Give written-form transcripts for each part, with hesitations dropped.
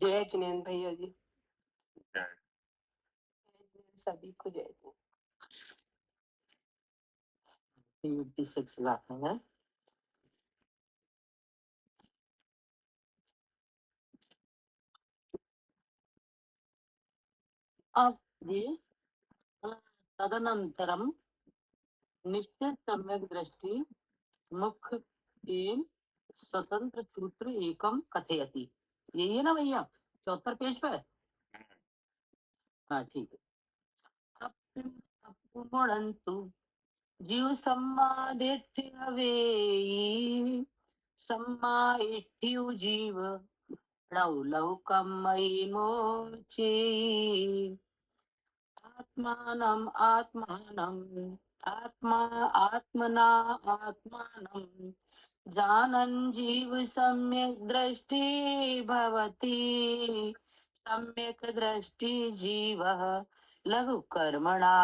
जय जिनेन्द्र भैया जी, सभी को जय जिनेन्द्र। 56 लाख है। अब ये तदनंतरम निश्चित सम्यक दृष्टि मुख्य एवं स्वतंत्र सूत्र एकम कथयति। यही है ना भैया 74 पेज पे। हाँ ठीक है। अपमुणन्तु जीव सम्मादित्य वे सम्माइठ्यु जीव लौकम मयि मोचे आत्मानम आत्मानम आत्मा आत्मना आत्मानम जानन् जीव सम्यक दृष्टि भवति सम्यक दृष्टि जीवः लघु कर्मणा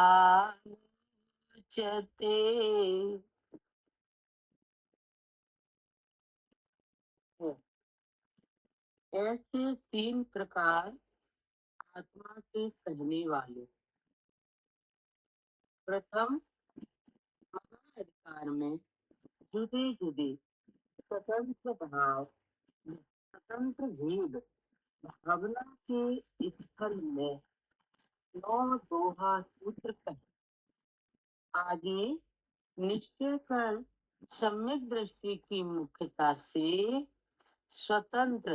मुच्यते। ऐसे 3 प्रकार आत्मा के कहने वाले। प्रथम अधिकार में जुदे जुदे स्वतंत्र भाव स्वतंत्र भेद भावना के स्थल में 9 दोहा सूत्र आगे निश्चय कर सम्यक दृष्टि की मुख्यता से स्वतंत्र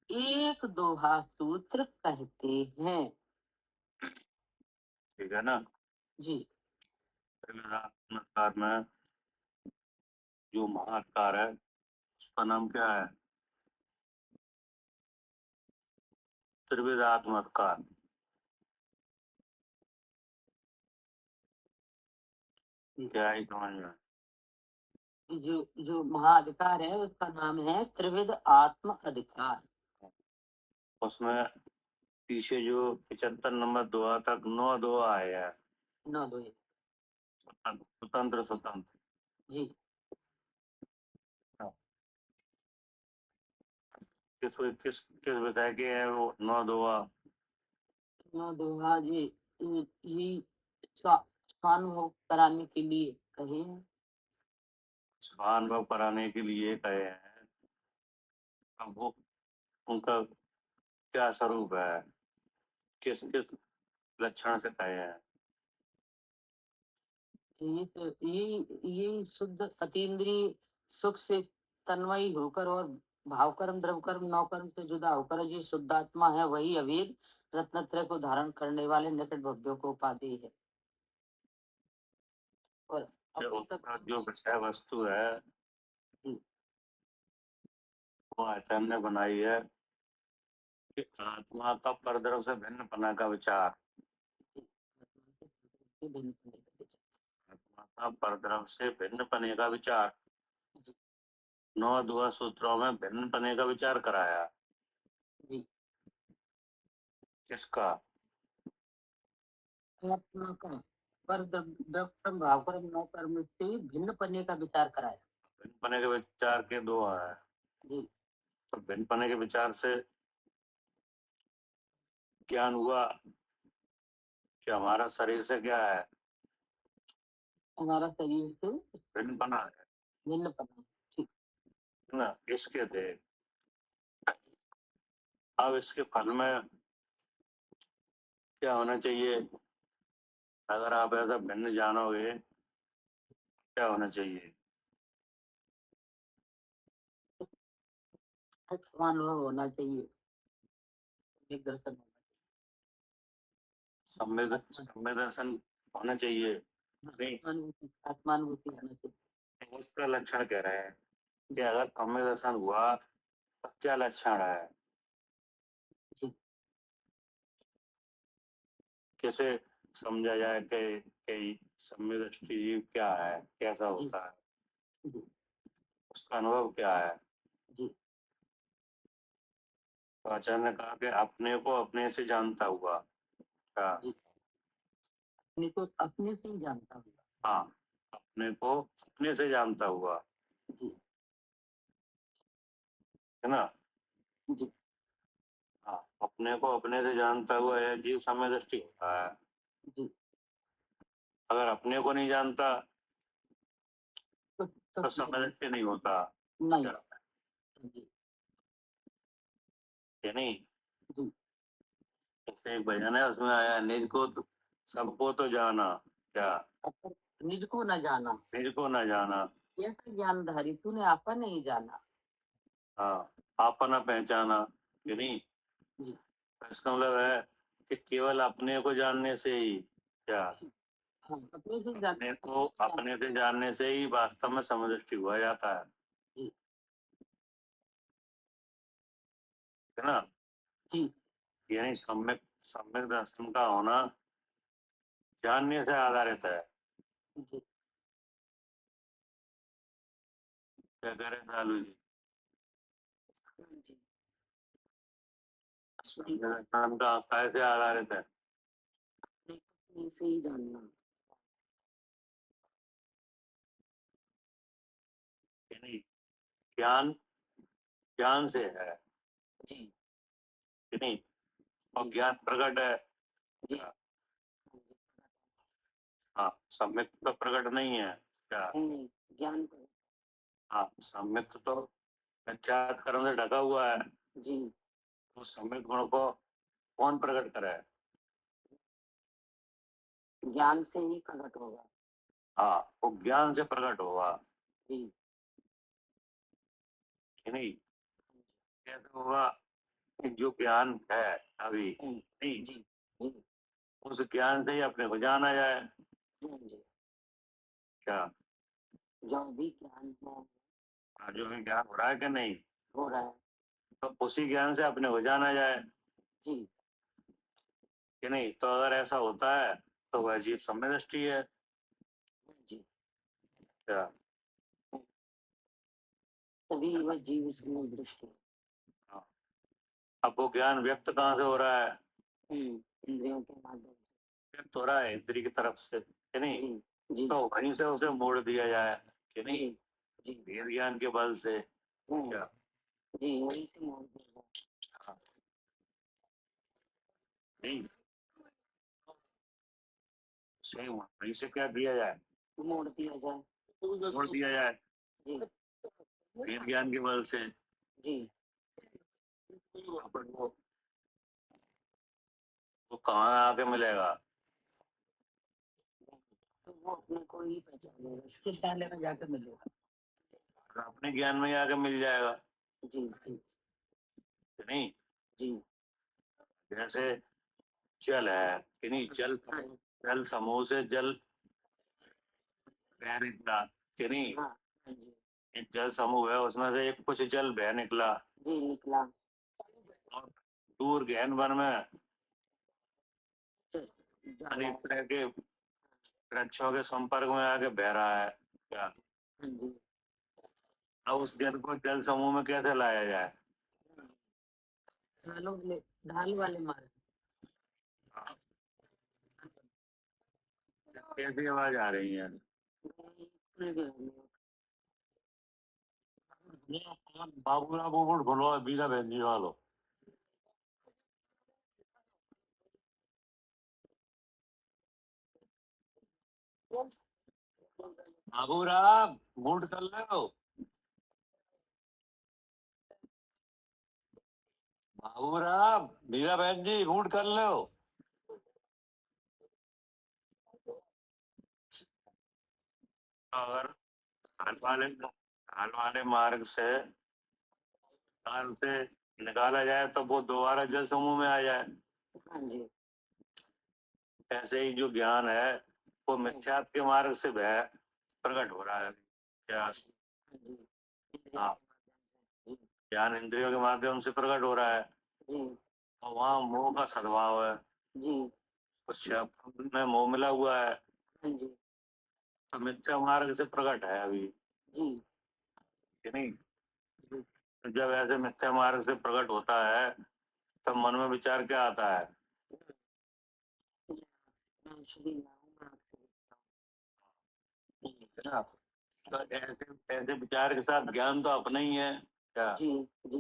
एक दोहा सूत्र कहते हैं। ठीक है ना जी। नमस्कार में जो महाकार है उसका नाम क्या है? त्रिविधात्मकार। क्या है समझ में? जो महाधिकार है उसका नाम है त्रिविध आत्म अधिकार। उसमें पीछे जो 75 नंबर दुआ तक 9 दुआ आए हैं। 9 दुआ स्वतंत्र स्वतंत्र जी। किस किस किस विषय के है वो 9 दुआ? 9 दुआ जी ये स्वानुभव कराने के लिए कहे हैं। स्वानुभव कराने के लिए कहे हैं। अब वो उनका क्या स्वरूप है, किस किस लक्षण से कहे हैं? ये शुद्ध अतीन्द्रिय सुख से तन्मयी होकर और भाव कर्म द्रव कर्म नौ कर्म से जुदा होकर जो शुद्धात्मा है वही अवेद रत्नत्रय को धारण करने वाले निकट भव्यों को उपाधि है। और जो विषय वस्तु है वो आचार्य ने बनाई है कि आत्मा का परद्रव से भिन्न पना का विचार। आत्मा का परद्रव से भिन्न पने का विचार 9 दुआ सूत्रों में भिन्न पने का विचार कराया। किसका? आत्मा का पर भाव कर्म नौ कर्म से भिन्न पने का विचार कराया। भिन्न पने के विचार के 2 है जी। तो भिन्न पने के विचार से ज्ञान हुआ कि हमारा शरीर से क्या है? हमारा शरीर से भिन्न पना है। भिन्न पना ठीक ना। इसके थे अब इसके फल में क्या होना चाहिए? अगर आप ऐसा भिन्न जानोगे क्या होना चाहिए? अनुभव होना चाहिए, एक दर्शन संवेदन होना चाहिए। आत्मानुभूति होना चाहिए। उसका लक्षण कह रहे हैं कि अगर संवेदन हुआ तो क्या लक्षण है? कैसे समझा जाए कि संवेदनशील जीव क्या है, कैसा होता है, उसका अनुभव क्या है? तो आचार्य ने कहा कि अपने को अपने से जानता हुआ। अपने को अपने से जानता हुआ। हाँ, अपने को अपने से जानता हुआ है ना जी। हाँ, अपने को अपने से जानता हुआ यह जीव समय दृष्टि होता है। जी। अगर अपने को नहीं जानता तो तो समय दृष्टि नहीं होता। नहीं। जी। ये नहीं। जी। जैसे एक भजन है उसमें आया, निज को तो सबको तो जाना, क्या अच्छा, निज को न जाना, निज को न जाना, कैसे ज्ञानधारी तूने आपा नहीं जाना। हाँ अपना पहचाना। ये नहीं। जी। इसका मतलब है कि केवल अपने को जानने से ही, क्या हाँ, अपने से अपने को अपने से जानने से ही वास्तव में समदृष्टि हुआ जाता है। जी। है ना। जी। यानी सम्यक सम्यक दर्शन का होना जानने से आधारित है। जी। क्या कह रहे हैं सालू जी? जी। सम्यक दर्शन का कैसे आधारित है? अपने से ही जानना। यानी ज्ञान ज्ञान से है। जी। कि नहीं। और ज्ञान प्रकट है। जी। हाँ सम्यक तो प्रकट नहीं है। क्या नहीं, ज्ञान को। हाँ सम्यक तो पश्चात कर्म से ढका हुआ है। जी। तो सम्यक गुण को कौन प्रकट करे? ज्ञान से ही प्रकट होगा। हाँ वो ज्ञान से प्रकट होगा। जी। कि नहीं। कैसे होगा? कि जो ज्ञान है अभी नहीं, जी। जी। उस ज्ञान से ही अपने को जाना जाए। जी। क्या जो भी ज्ञान है जो भी ज्ञान हो रहा है कि नहीं, हो रहा है। तो उसी ज्ञान से अपने को जाना जाए। जी। कि नहीं। तो अगर ऐसा होता है तो वह जीव सम्य दृष्टि है। जी। क्या तभी वह जीव समय दृष्टि। हाँ। अब वो ज्ञान व्यक्त कहाँ से हो रहा है? इंद्रियों के माध्यम से। व्यक्त हो रहा है इंद्रिय की तरफ से। कि नहीं। जी। जी। तो वहीं से उसे मोड़ दिया जाए। कि नहीं। जी। जी। वेद ज्ञान के बल से। क्या जी, वहीं से मोड़ दिया। हाँ। नहीं सही हुआ। वहीं से क्या दिया जाए? मोड़ दिया जाए। मोड़ दिया जाए जी। वेद ज्ञान के बल से। जी। अपन वो कहाँ आके मिलेगा? तो वो अपने को ही पहचानेगा, उसके पहले में जाकर मिलेगा। अपने ज्ञान में ही आके मिल जाएगा। जी। जी। कि नहीं। जी। जैसे जल है कि नहीं, जल जल समूह से जल बह निकला। कि नहीं। हाँ। हाँ जी। एक जल समूह है उसमें से एक कुछ जल बह निकला जी, निकला। और दूर गहन वन में जा रहा अनेक है। तरह के वृक्षों के संपर्क में आके बह रहा है। क्या हाँ जी। अब उस जल को जल समूह में कैसे लाया जाए? ढाल वाले मार्ग। कैसी आवाज आ रही है? बाबूराव बोल बोलो बीघा भेजी वालो। बाबूराव मूड कर लो। बाबूराव बीघा बहन जी मूड कर लो। अगर हाल वाले मार्ग से काल से निकाला जाए तो वो दोबारा जल समूह में आ जाए। हाँ जी। ऐसे ही जो ज्ञान है वो मिथ्यात्व के मार्ग से वह प्रकट हो रहा है। क्या हाँ ज्ञान इंद्रियों के माध्यम से प्रकट हो रहा है। जी। और वहाँ मोह का सद्भाव है। जी। उस में मोह मिला हुआ है हाँ जी। तो मिथ्या मार्ग से प्रकट है अभी। जी। कि नहीं। तो जब ऐसे मिथ्या मार्ग से प्रकट होता है तब मन में विचार क्या आता है? मैं श्री नाम आपसे लिखता है ना? तो ऐसे ऐसे विचार के साथ ज्ञान तो अपना ही है। क्या हूँ। जी। जी।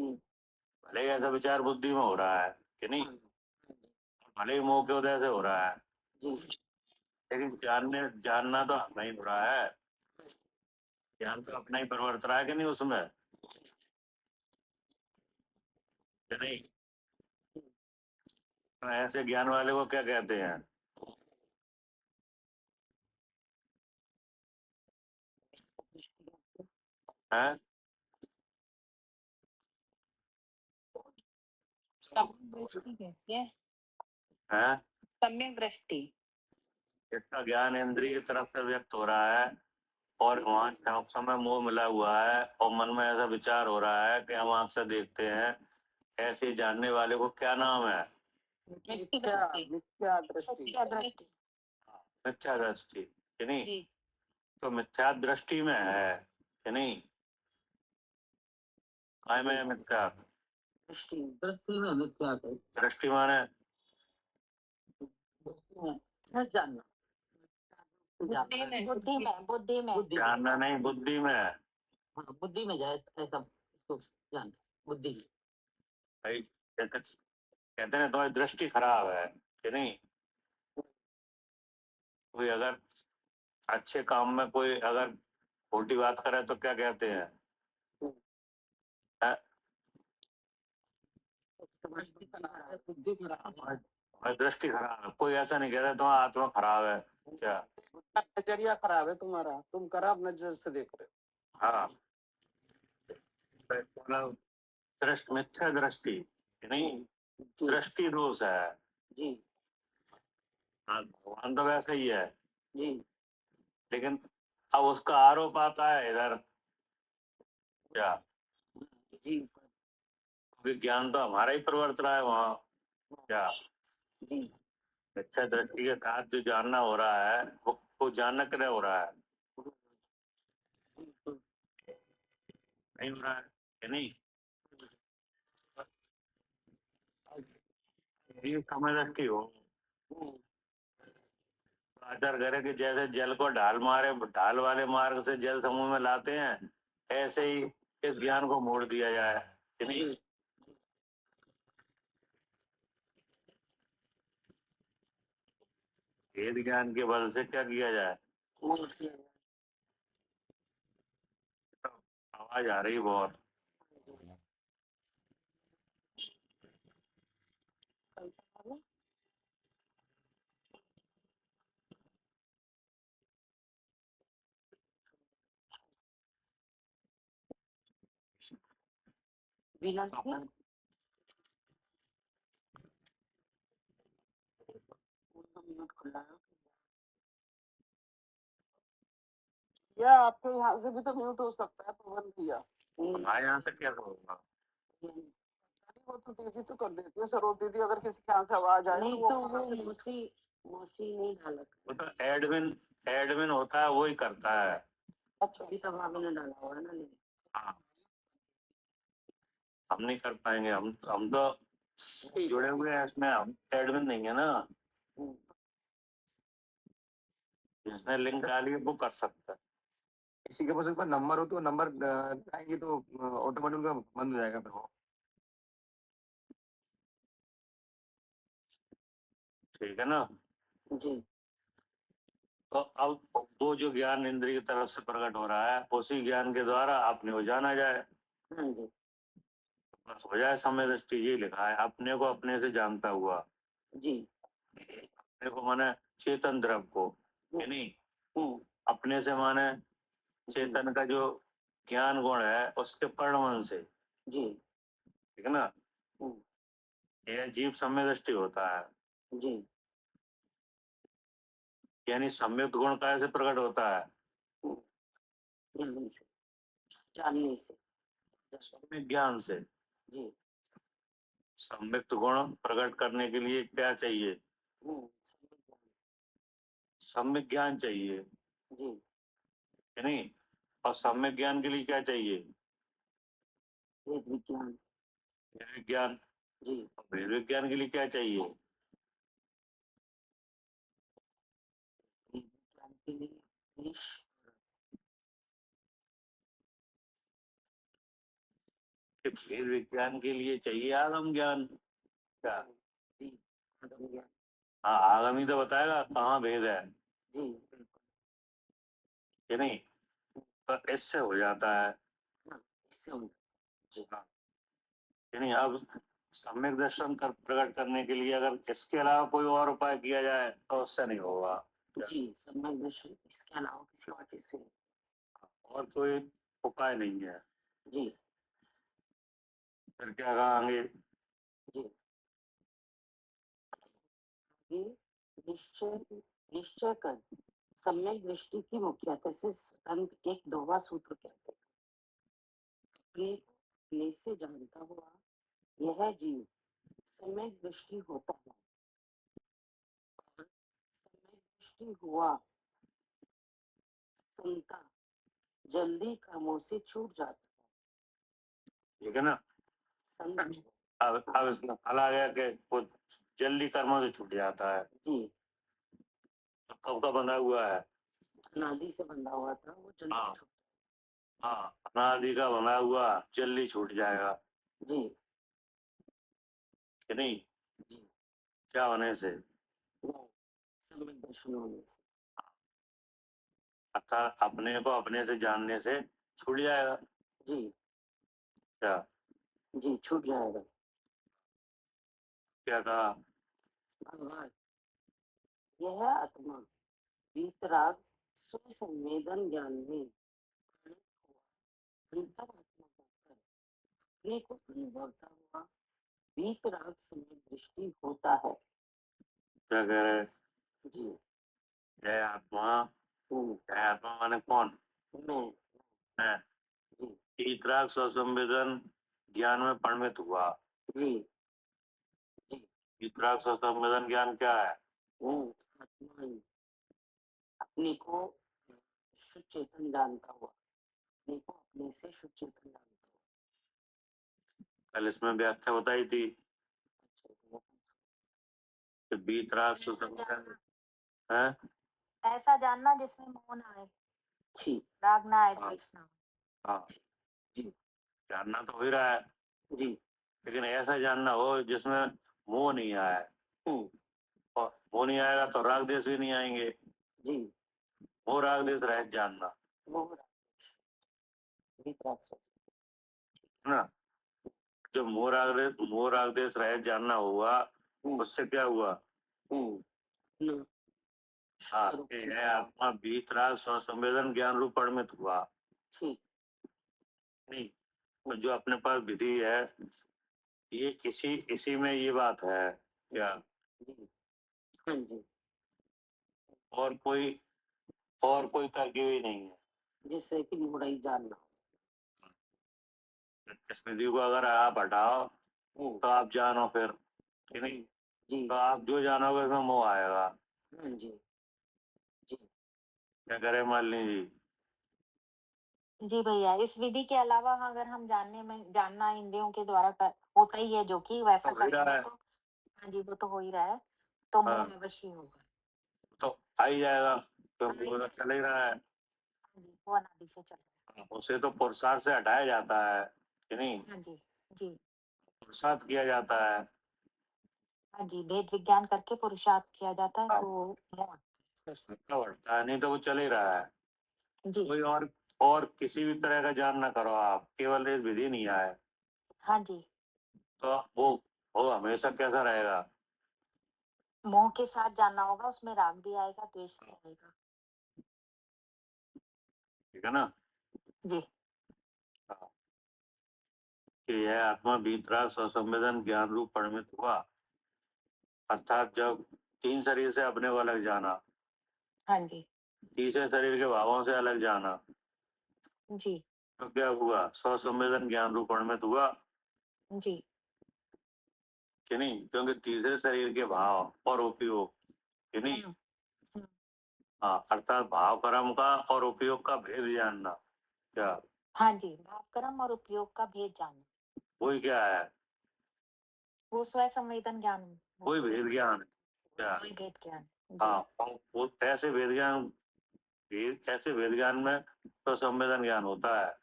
भले ही ऐसा विचार बुद्धि में हो रहा है कि नहीं? भले ही मोह के उदय से हो रहा है, जी लेकिन जानना तो नहीं हो रहा है। ज्ञान तो अपना ही परिवर्त रहा है कि नहीं उसमें, कि नहीं? तो ऐसे ज्ञान वाले को क्या कहते हैं? हैं? दृष्टि कहते हैं, हैं? सम्यक दृष्टि। इसका ज्ञान इंद्रिय की तरफ से व्यक्त हो रहा है और वहां समय मोह मिला हुआ है और मन में ऐसा विचार हो रहा है कि हम आंख से देखते हैं, ऐसे जानने वाले को क्या नाम है? मिथ्या मिथ्या दृष्टि। मिथ्या दृष्टि, कि नहीं? जी तो मिथ्या दृष्टि में है कि नहीं? काय में है मिथ्या? दृष्टि दृष्टि में मिथ्या है। दृष्टि माने जानना, बुद्धि में बुद्धि में बुद्धि में जानना नहीं, बुद्धि में है। हाँ, बुद्धि में जाए ऐसा तो जान बुद्धि में। भाई कहते हैं तो दृष्टि खराब है कि नहीं? कोई अगर अच्छे काम में कोई अगर उल्टी बात करे तो क्या कहते हैं? दृष्टि खराब है, बुद्धि खराब है, और दृष्टि खराब है। कोई ऐसा नहीं कहता तुम्हारा आत्मा खराब है क्या? नजरिया खराब है तुम्हारा, तुम खराब नजर से देख रहे हो। हाँ, मतलब दृष्टि मिथ्या दृष्टि, कि नहीं? दृष्टि दोष है। जी हाँ, भगवान तो वैसे ही है, जी लेकिन अब उसका आरोप आता है इधर क्या? जी क्योंकि ज्ञान तो हमारा ही प्रवर्त रहा है वहाँ क्या? जी मिथ्या दृष्टि के साथ जो जानना हो रहा है वो जानना के लिए हो रहा है, नहीं हो रहा है कि नहीं? ये समझ रखती हो आचार करे कि जैसे जल को ढाल मारे, ढाल वाले मार्ग से जल समूह में लाते हैं, ऐसे ही इस ज्ञान को मोड़ दिया जाए कि नहीं? वेद ज्ञान के बल से क्या किया जाए? आवाज आ रही बहुत। बिना या आपके यहाँ से भी तो म्यूट हो सकता है, तो बंद किया। हमारे यहाँ से क्या होगा? वो तो दीदी तो कर देती है, सरोज दीदी, अगर किसी के यहाँ से आवाज आए तो वो मोसी नहीं डाला। वो तो एडमिन एडमिन होता है, वो ही करता है। अच्छा अभी तक भाभी ने डाला हुआ है ना। हाँ, हम नहीं कर पाएंगे, हम तो जुड़े हुए हैं इसमें, हम एडमिन नहीं है ना। जिसने लिंक डाली है वो कर सकता है। किसी के पास उसका नंबर हो तो नंबर आएंगे तो ऑटोमेटिक उनका बंद हो जाएगा फिर वो। ठीक है ना? जी तो अब वो जो ज्ञान इंद्रिय की तरफ से प्रकट हो रहा है, उसी ज्ञान के द्वारा अपने को जाना जाए, हाँ जी बस हो जाए समय दृष्टि। ये लिखा है, अपने को अपने से जानता हुआ। जी अपने को माने चेतन द्रव्य को, कि नहीं? अपने से माने चेतन का जो ज्ञान गुण है उसके परिणमन से, जी ठीक है ना? यह जीव सम्यक दृष्टि होता है। जी यानी सम्यक गुण कैसे प्रकट होता है? जानने से, जानने से, सम्यक ज्ञान से। जी सम्यक गुण प्रकट करने के लिए क्या चाहिए? सम्यक ज्ञान चाहिए, जी है नहीं? और सम्यक ज्ञान के लिए क्या चाहिए? वेद विज्ञान। वेद विज्ञान। जी वेद विज्ञान के लिए क्या चाहिए? वेद विज्ञान के लिए वेद विज्ञान के लिए चाहिए आगम ज्ञान। क्या? जी आगम ज्ञान। हाँ, आगामी तो बताएगा कहाँ भेद है जी बिल्कुल। कि नहीं, तो इससे हो जाता है हाँ इससे हो जी हाँ, कि नहीं। अब सम्यक दर्शन कर प्रकट करने के लिए अगर इसके अलावा कोई और उपाय किया जाए तो उससे नहीं होगा। जी सम्यक दर्शन इसके अलावा किसी और चीज से और कोई उपाय नहीं है। जी फिर क्या कहेंगे? जी ये निश्चय निश्चय कर सम्यक दृष्टि की मुख्यता से स्वतंत्र एक दोहा सूत्र कहते हैं। अपने को अपने से जानता हुआ यह जीव सम्यक दृष्टि होता है और सम्यक दृष्टि हुआ संता जल्दी कामों से छूट जाता ठीक है ना। है संत अब इसमें फल आ गया कि वो जल्दी कर्मों से छूट जाता है। जी तो कब का बंधा हुआ है? अनादि से बंधा हुआ था वो जल्दी हाँ छूट हाँ, अनादि का बंधा हुआ जल्दी छूट जाएगा जी कि नहीं। जी क्या होने से? वो सम्यक दर्शन होने से अर्थात अपने को अपने से जानने से छूट जाएगा। जी क्या? जी छूट जाएगा। क्या कहा? भगवान यह आत्मा वीतराग स्वसंवेदन ज्ञान में परिणत हुआ अंतरात्मा होकर अपने को अनुभवता हुआ वीतराग समय दृष्टि होता है। क्या कह रहे हैं? जी जय आत्मा। हम्म, जय आत्मा माने कौन मैं है? जी इतराग स्वसंवेदन ज्ञान में परिणत हुआ। जी जी इतराग स्वसंवेदन ज्ञान क्या है? आत्मा ही अपने को शुद्ध चेतन जानता हुआ अपने को अपने से शुद्ध चेतन जानता कल इसमें व्याख्या बताई थी हुआ। कि बीतराग ऐसा स्वसंवेदन जानना है। ऐसा जानना जिसमें मोह ना आए, जी राग ना आए, हाँ द्वेष ना आए। हाँ, जी जानना तो हो ही रहा है, जी लेकिन ऐसा जानना हो जिसमें मोह नहीं आया है। हम्म, और मोह नहीं आएगा तो राग देश भी नहीं आएंगे। जी मोह राग देश रहित जानना वो वीतराग से है ना। जो मोह राग देश रहित जानना हुआ, उससे क्या हुआ? अपना हाँ, स्वरूप कि यह आत्मा बीतराग स्वसंवेदन ज्ञान रूप परिणत हुआ। ठीक नहीं, तो जो अपने पास विधि है ये इसी में ये बात है क्या? जी हाँ जी और कोई तरकीब ही नहीं है। जिससे कि मोड़ा ही जानना इस विधि को अगर आप हटाओ हो। तो आप जानो फिर कि जी नहीं। जी तो आप जो जानोगे उसमें मोह आएगा। हाँ जी जी क्या करे मालिनी जी? जी भैया, इस विधि के अलावा अगर हम जानना इंद्रियों के द्वारा होता ही है, जो कि वैसा तो हो ही रहा करेंगे है। तो हाँ जी, वो तो हो ही रहा है, तो मोह हाँ, अवश्य होगा। तो आ ही जाएगा हाँ क्योंकि ही वो तो जाएगा। चल ही रहा है। हाँ जी, वो अनादि से चल रहा उसे तो पुरुषार्थ से हटाया जाता है कि नहीं, है। हाँ जी जी पुरुषार्थ किया जाता है। हाँ जी, भेद विज्ञान करके पुरुषार्थ किया जाता है, हाँ, तो मोह फिर से। तो हटता है, नहीं तो वो चल ही रहा है। जी कोई और किसी भी तरह का ज्ञान ना करो आप, केवल एक विधि नहीं आए हाँ जी, तो वो हमेशा कैसा रहेगा? मोह के साथ जानना होगा, उसमें राग भी आएगा, द्वेष भी आएगा। ठीक है ना। जी हाँ, कि यह आत्मा बीतराग स्वसंवेदन ज्ञान रूप परिणमित हुआ, अर्थात जब तीन शरीर से अपने को अलग जाना, हाँ जी तीसरे शरीर के भावों से अलग जाना, जी तो क्या हुआ? स्वसंवेदन ज्ञान रूप परिणमित हुआ जी कि नहीं, क्योंकि तीसरे शरीर के भाव और उपयोग कि नहीं। हम्म, हम्म, हाँ, अर्थात भाव कर्म का और उपयोग का भेद जानना। क्या? हाँ जी, भाव कर्म और उपयोग का भेद जानना, वही क्या है? वो स्व संवेदन ज्ञान, वो वही भेद ज्ञान है। क्या? वही भेद ज्ञान। जी हाँ, और वो ऐसे भेद ज्ञान में तो संवेदन ज्ञान होता है।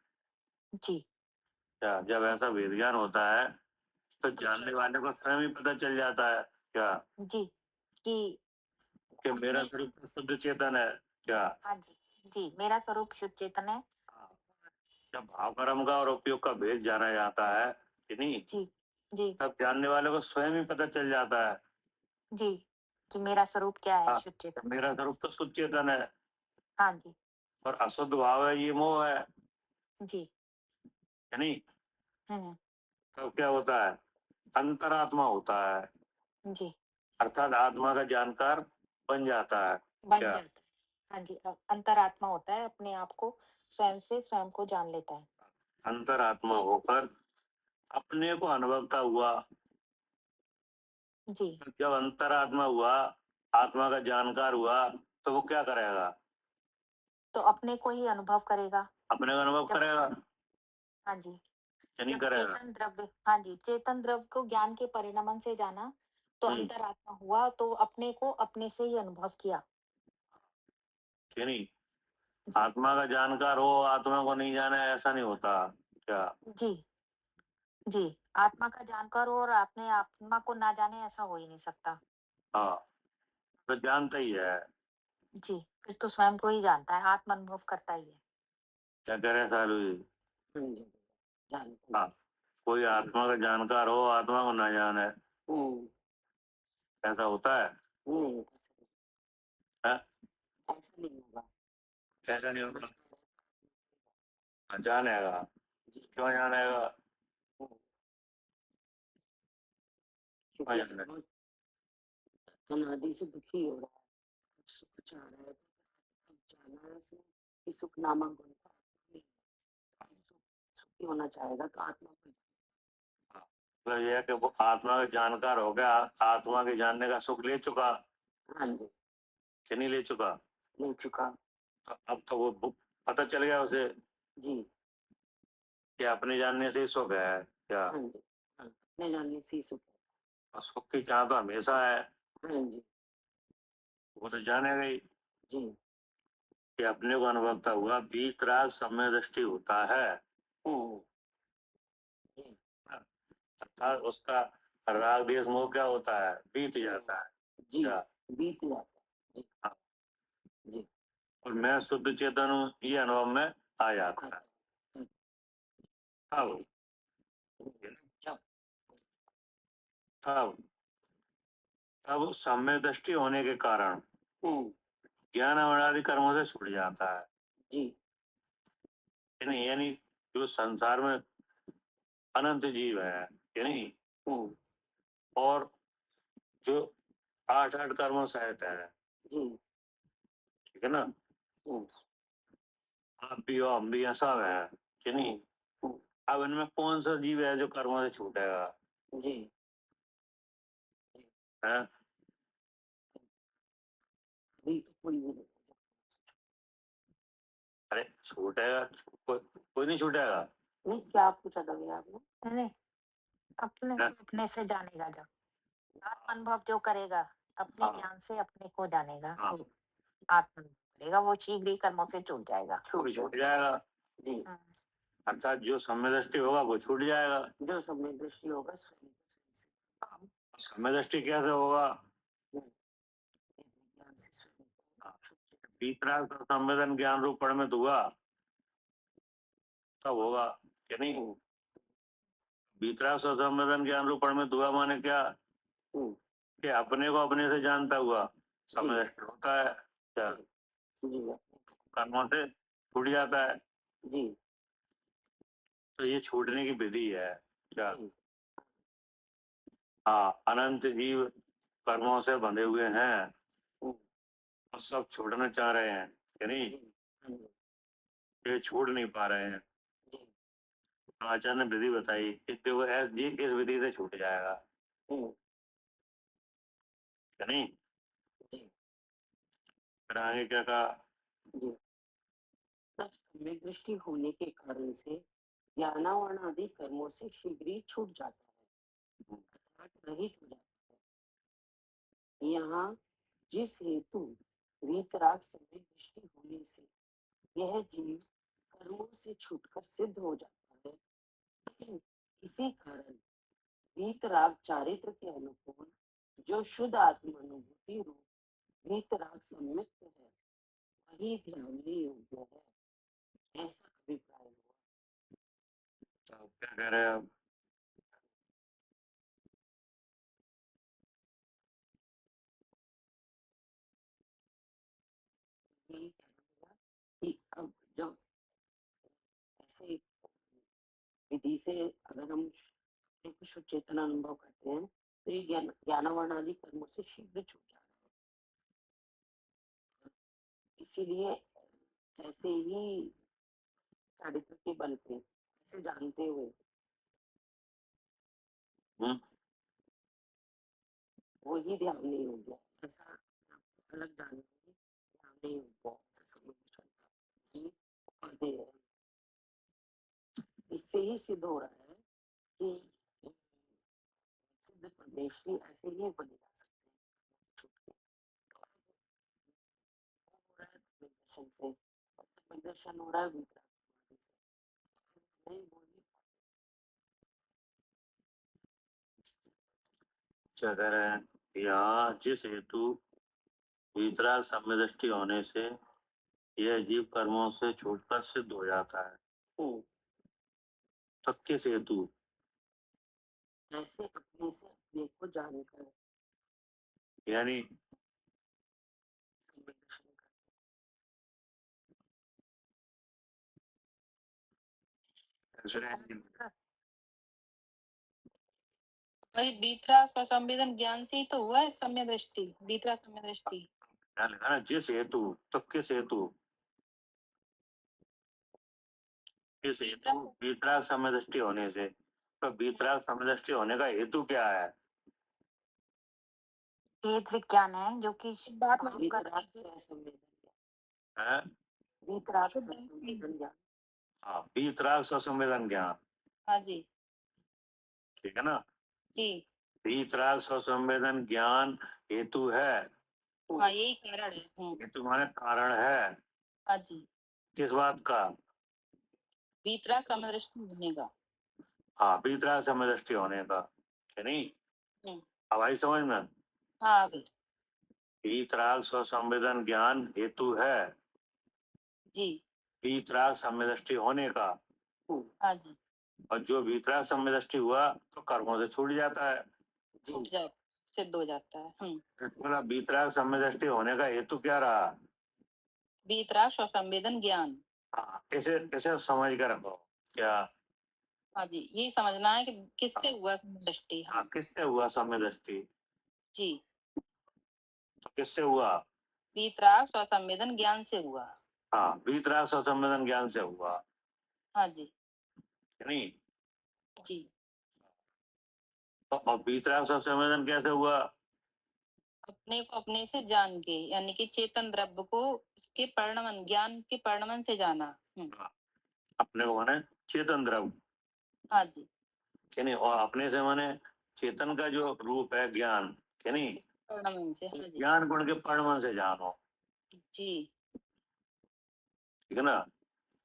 जी क्या? जब ऐसा भेद ज्ञान होता है तो जानने वाले को स्वयं ही पता चल जाता है क्या जी कि मेरा स्वरूप तो शुद्ध चेतन है क्या। हाँ जी मेरा स्वरूप शुद्ध चेतन है। जब भाव कर्म का और उपयोग का भेद जाना जाता है कि नहीं, जी तब जानने वाले को स्वयं ही पता चल जाता है जी कि मेरा स्वरूप क्या है, हाँ, शुद्ध चेतन। मेरा स्वरूप तो शुद्ध चेतन है हाँ जी और अशुद्ध भाव है, ये मोह है जी कि नहीं। हम्म तब क्या होता है, अंतरात्मा होता है, जी अर्थात आत्मा का जानकार बन जाता है बन क्या। जाता है। हाँ जी अंतरात्मा होता है, अपने आप को स्वयं से स्वयं को जान लेता है। अंतरात्मा होकर अपने को अनुभवता हुआ, जी तो जब अंतरात्मा हुआ, आत्मा का जानकार हुआ, तो वो क्या करेगा, तो अपने को ही अनुभव करेगा। अपने का अनुभव जब करेगा हाँ जी या नहीं जब करेगा। चेतन द्रव्य हाँ जी चेतन द्रव्य को ज्ञान के परिणमन से जाना, तो अंतरात्मा हुआ, तो अपने को अपने से ही अनुभव किया। कि नहीं। जी आत्मा का जानकार हो, आत्मा को नहीं जाने, ऐसा नहीं होता क्या। जी जी आत्मा का जानकार हो और अपने आत्मा को ना जाने, ऐसा हो ही नहीं सकता। हाँ, तो जानता ही है। जी फिर तो स्वयं को ही जानता है, आत्म अनुभव करता ही है। क्या कह रहे हैं सालू जी। हाँ जी जानते हाँ, कोई आत्मा का जानकार हो, आत्मा को ना जाने, ऐसा होता है। नहीं हाँ? ऐसा नहीं होगा। ऐसा नहीं होता। हाँ, जानेगा, क्यों जानेगा, क्यों क्योंकि जानेगा? बहुत अनादि से दुखी हो रहा है, सुख चाह रहा है, अब जाना है उसने कि सुख नामक गुण का आत्मा में सुखी होना चाहेगा तो आत्मा को मतलब यह है कि वो आत्मा का जानकार हो गया, आत्मा के जानने का सुख ले चुका हाँ जी कि नहीं ले चुका। ले चुका। तो अब तो वो पता चल गया उसे जी कि अपने जानने से ही सुख है क्या। हाँ जी हाँ अपने जानने से ही सुख और सुख की चाह तो हमेशा है, है। हाँ जी वो तो जानेगा ही जी कि अपने को अनुभवता हुआ वीतराग समय दृष्टि होता है, हम्म, जी अर्थात उसका राग देश मोह क्या होता है, बीत जाता है जी क्या। बीत जाता है। जी हाँ, जी और मैं शुद्ध चेतन हूँ, ये अनुभव में आ जाता है। अब जब तब तब समय दृष्टि होने के कारण ज्ञान आदि कर्मों से छूट जाता है जी यानी जो संसार में अनंत जीव है कि नहीं, हम्म, और जो आठ आठ कर्मों सहित है, जी ठीक है ना। हम्म, आप भी हो, हम भी हैं, सब है कि नहीं। हम्म, अब इनमें कौन सा जीव है जो कर्मों से छूटेगा, जी है। अभी तो कोई भी नहीं। अरे छूटेगा, कोई नहीं छूटेगा। नहीं क्या पूछा था भैया आपने। नहीं अपने है? को अपने से जानेगा, जब आत्म अनुभव जो करेगा अपने हाँ, ज्ञान से अपने को जानेगा, हाँ, तो आत्म अनुभव करेगा, वो शीघ्र ही कर्मों से छूट जाएगा। वो छूट जाएगा। जी अर्थात जो समय दृष्टि होगा वो छूट जाएगा। जो समय दृष्टि होगा स्वयं समय दृष्टि कैसे होगा, ज्ञान से स्वयं भीतराग का संवेदन ज्ञान रूप परिणमित हुआ, तब होगा कि नहीं। भीतराग का संवेदन ज्ञान रूप परिणमित हुआ माने क्या, कि अपने को अपने से जानता हुआ समय दृष्टि होता है क्या, जी कर्मों से छूट जाता है। जी तो ये छूटने की विधि है क्या। जी हाँ, अनंत जीव कर्मों से बंधे हुए हैं हम्म, और सब छूटना चाह रहे हैं कि नहीं, जी हाँ जी, ये छूट नहीं पा रहे हैं। जी तो आचार्य ने विधि बताई कि देखो ये इस विधि से छूट जाएगा हम्म, कि नहीं। जी फिर आगे क्या कहा, जी तब समय दृष्टि होने के कारण से ज्ञानावरण आदि कर्मों से शीघ्र ही छूट जाता है, अर्थात रहित हो जाता है। यहाँ जिस हेतु वीतराग समय दृष्टि होने से यह जीव कर्मों से छूटकर सिद्ध हो जाता है, इसी कारण वीतराग चारित्र के अनुकूल जो शुद्ध आत्मानुभूति रूप वीतराग सम्मित है वही ध्यान योग्य है, ऐसा अभिप्राय हुआ। तो क्या कह रहे हैं आप? यही कहना कि अब जब ऐसे विधि से अगर हम अपने को शुद्ध चेतन अनुभव करते हैं तो ये ज्ञानावरण आदि कर्मों से शीघ्र छूट जाता है। इसीलिए ऐसे ही चारित्र के बल पे ऐसे जानते हुए वही ध्यान नहीं हो गया, ऐसा अलग जानने में ध्यान नहीं हो गया, ऐसा समझ ये पढ़ते हैं। इससे ही सिद्ध हो रहा है कि सिद्ध प्रदेश भी ऐसे ही बने जा सकते हैं छूट के। हो रहा है दर्शन से, दर्शन हो रहा है वितराग समाधि से, नहीं बोल नहीं क्या कह रहे हैं? यहाँ जिस हेतु वीतराग सम्यदृष्टि होने से यह जीव कर्मों से छूटकर सिद्ध हो जाता है, पाते। तो किस हेतु? ऐसे अपने से अपने को जानकर यानी संवेदनशील वही वीतराग और संवेदन ज्ञान से ही तो हुआ है सम्य दृष्टि, वीतराग सम्य दृष्टि। ध्यान लगा ना, जिस हेतु, तो किस हेतु? किस हेतु? वीतराग समदृष्टि होने से। तो वीतराग समदृष्टि होने का हेतु क्या है? भेद विज्ञान है जो कि बात में वीतराग स्वसंवेदन है? वीतराग स्वसंवेदन ज्ञान। हाँ, वीतराग स्वसंवेदन ज्ञान, हाँ जी ठीक है ना? जी, वीतराग स्वसंवेदन ज्ञान हेतु है। हाँ यही कारण है। हेतु माने कारण है। हाँ जी, किस बात का? वीतराग सम्य दृष्टि होने का। हाँ, वीतराग समदृष्टि होने का, है नहीं? अब आई समझ में? हाँ आगे वीतराग स्वसंवेदन ज्ञान हेतु है जी, वीतराग समदृष्टि होने का। हाँ जी, और जो वीतराग समदृष्टि हुआ तो कर्मों से छूट जाता है। छूट जाता, सिद्ध हो जाता है। बोला वीतराग समदृष्टि होने का हेतु क्या रहा? वीतराग स्वसंवेदन ज्ञान। हाँ, इसे इसे समझ कर रखो। क्या? हाँ जी, यही समझना है कि किससे हुआ दृष्टि। हाँ, किससे हुआ समदृष्टि? जी, तो किससे हुआ? वीतराग स्वसंवेदन ज्ञान से हुआ। हाँ, वीतराग स्वसंवेदन ज्ञान से हुआ, हाँ जी है नहीं? जी, और वीतराग स्वसंवेदन कैसे हुआ? अपने को अपने से जान के, यानी कि चेतन द्रव्य को उसके परिणमन, ज्ञान के परिणमन से जाना। अपने को माने चेतन द्रव्य, हाँ जी, है नहीं? और अपने से माने चेतन का जो रूप है ज्ञान, है नहीं? परिणमन से। हाँ जी ज्ञान गुण के परिणमन से जानो, जी, ठीक है ना?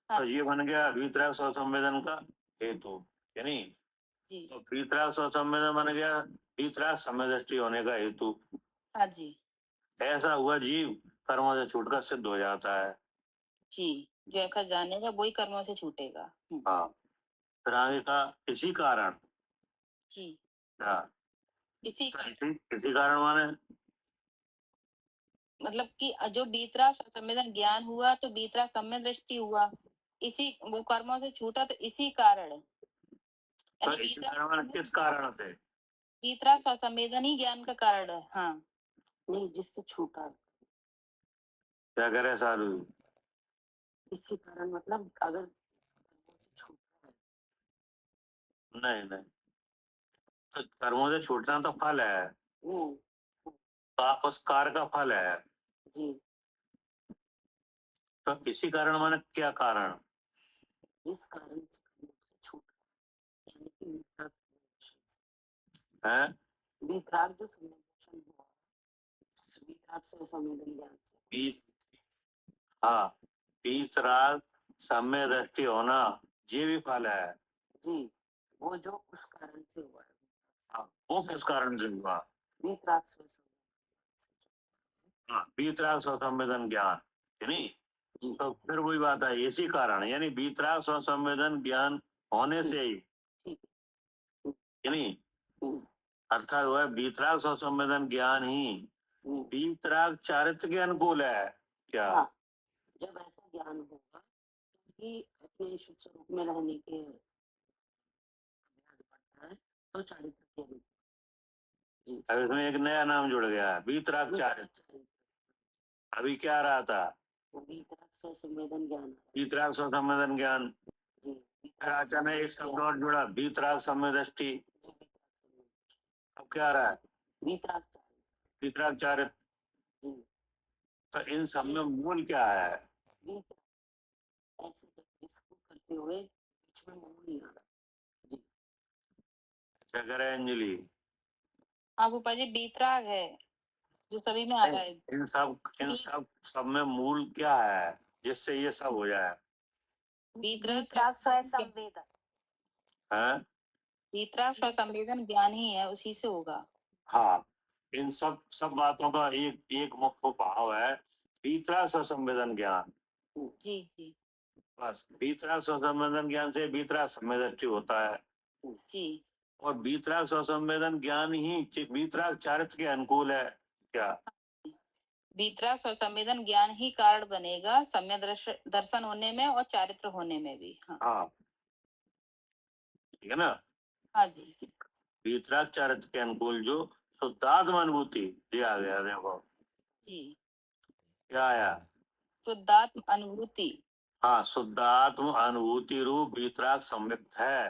हाँ तो ये बन गया वीतराग स्वसंवेदन का हेतु, है नहीं? जी, तो वीतराग स्वसंवेदन बन गया वीतराग समदृष्टि होने का हेतु। हाँ जी ऐसा हुआ जीव कर्मों से छूटकर सिद्ध हो जाता है। जी, जो ऐसा जानेगा वही कर्मों से छूटेगा। हाँ, फिर आगे का इसी कारण। जी, हाँ, इसी का इसी कारण माने मतलब कि जो वीतराग संवेदन ज्ञान हुआ तो वीतराग सम्य दृष्टि हुआ, इसी वो कर्मों से छूटा तो इसी कारण। तो यानी इसी कारण माने किस कारण से? वीतराग संवेदन ही ज्ञान का कारण है। हाँ नहीं, जिससे छूटा क्या करे सारू? इसी कारण, मतलब अगर छूटा है नहीं नहीं, तो कर्मों से छूटना तो फल है, उस कार्य का फल है। जी, तो इसी कारण माने क्या कारण? जिस कारण से कर्मों से छूटा, यानी कि है? वीतराग जो संवेदन हुआ, वीतराग से संवेदन ज्ञान से। हाँ, वीतराग सम्य दृष्टि होना ये भी फल है। जी, वो जो उस कारण से हुआ है। वो किस कारण से हुआ? वीतराग स्व हाँ, वीतराग स्वसंवेदन ज्ञान, है नहीं? जी तो फिर वही बात है, इसी कारण, यानी वीतराग स्वसंवेदन ज्ञान होने से ही, ठीक है नहीं? हम्म, अर्थात वह वीतराग स्वसंवेदन ज्ञान ही हम्म, वीतराग चारित्र के अनुकूल है क्या? हाँ, जब ऐसा ज्ञान होगा कि अपने शुद्ध स्वरूप में रहने के अभ्यास बढ़ता है तो चारित्र के रूप जी अब इसमें एक नया नाम जुड़ गया है, वीतराग चारित्र। अभी क्या रहा था? वीतराग स्व संवेदन ज्ञान वीतराग स्वसंवेदन ज्ञान। जी फिर अचानक एक शब्द और जुड़ा, वीतराग संवेदृष्टि। अब क्या रहा है? वीतराग वीतराग चारित्र। जी तो इन सब में मूल क्या है? वीतराग ऐसे जब इसको करते हुए बीच में मूल नहीं आ रहा जी क्या करे अंजलि? हाँ फूफा जी, बीतराग है जो सभी में आ रहा है। इन सब में मूल क्या है जिससे ये सब हो जाए? वीतराग स्व संवेदन। है? वीतराग स्व संवेदन ज्ञान ही है, उसी से होगा। हाँ, इन सब बातों का एक एक मुख्य भाव है, वीतराग स्वसंवेदन ज्ञान। जी जी बस वीतराग स्वसंवेदन ज्ञान से वीतराग संवेदृष्टि होता है, जी। और वीतराग स्वसंवेदन ज्ञान ही वीतराग चारित्र के अनुकूल है क्या? वीतराग स्व संवेदन ज्ञान ही कारण बनेगा सम्यक दर्शन होने में और चारित्र होने में भी। हाँ हाँ, ठीक है ना? हाँ जी वीतराग चारित्र के अनुकूल जो शुद्धात्म अनुभूति दिया गया, देखो जी। क्या आया? शुद्धात्म अनुभूति। हाँ, शुद्धात्म अनुभूति रूप वीतराग संयुक्त है।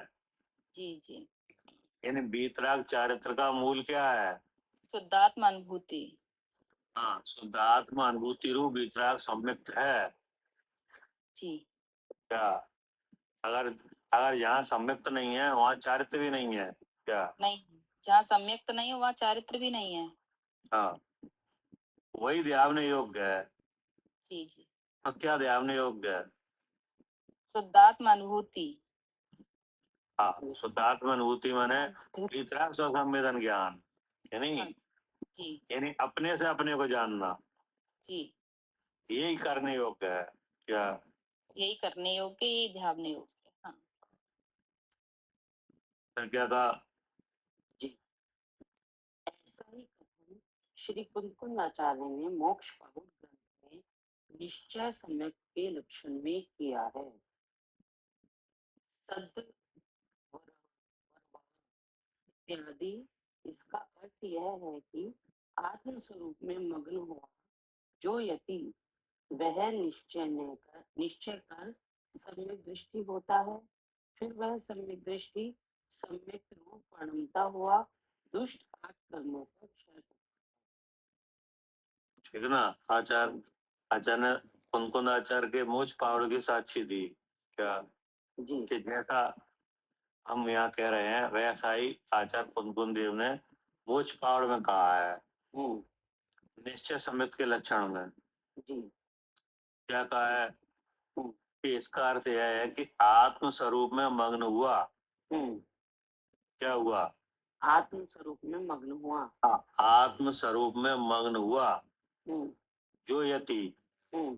जी जी। यानी वीतराग चारित्र का मूल क्या है? शुद्धात्म अनुभूति। हाँ, शुद्धात्म अनुभूति रूप वीतराग संयुक्त है जी क्या? अगर अगर यहाँ संयुक्त नहीं है, वहाँ चारित्र भी नहीं है क्या? नहीं, जहाँ सम्यक नहीं है वहाँ चारित्र भी नहीं है। हाँ, वही ध्यान योग्य है। जी जी। तो क्या ध्यान योग्य है? शुद्धात्म अनुभूति। हाँ, शुद्धात्म अनुभूति माने वीतराग स्वसंवेदन ज्ञान, यानी हाँ जी यानी अपने से अपने को जानना, जी। यही करने योग्य है क्या? यही करने योग्य, यही ध्यान योग्य। हाँ फिर क्या कहा? जी ऐसा ही कथन श्री कुंकुंद आचार्य ने मोक्ष पावक ग्रंथ में निश्चय सम्यक के लक्षण में किया है। सद इत्यादि, इसका अर्थ यह है कि आत्म स्वरूप में मग्न हुआ जो यति वह निश्चय कर सम्यक दृष्टि होता है, फिर वह सम्यक दृष्टि सम्यक रूप परिणमता हुआ दुष्ट आठ कर्मों का क्षय करता ठीक है ना? आचार्य ने कुंकुंद आचार्य के मोच पावड़ की साक्षी दी क्या? है जी कि जैसा हम यहाँ कह रहे हैं वैसा ही आचार्य कुंकुंद देव ने मोच पावड़ में कहा है, निश्चय समित के लक्षण में जी क्या कहा है? हम्म, कि इसका अर्थ यह है कि आत्म स्वरूप में मग्न हुआ। हम्म, क्या हुआ? आत्म स्वरूप में मग्न हुआ। हाँ, आत्म स्वरूप में मग्न हुआ हम्म, जो यति हम्म,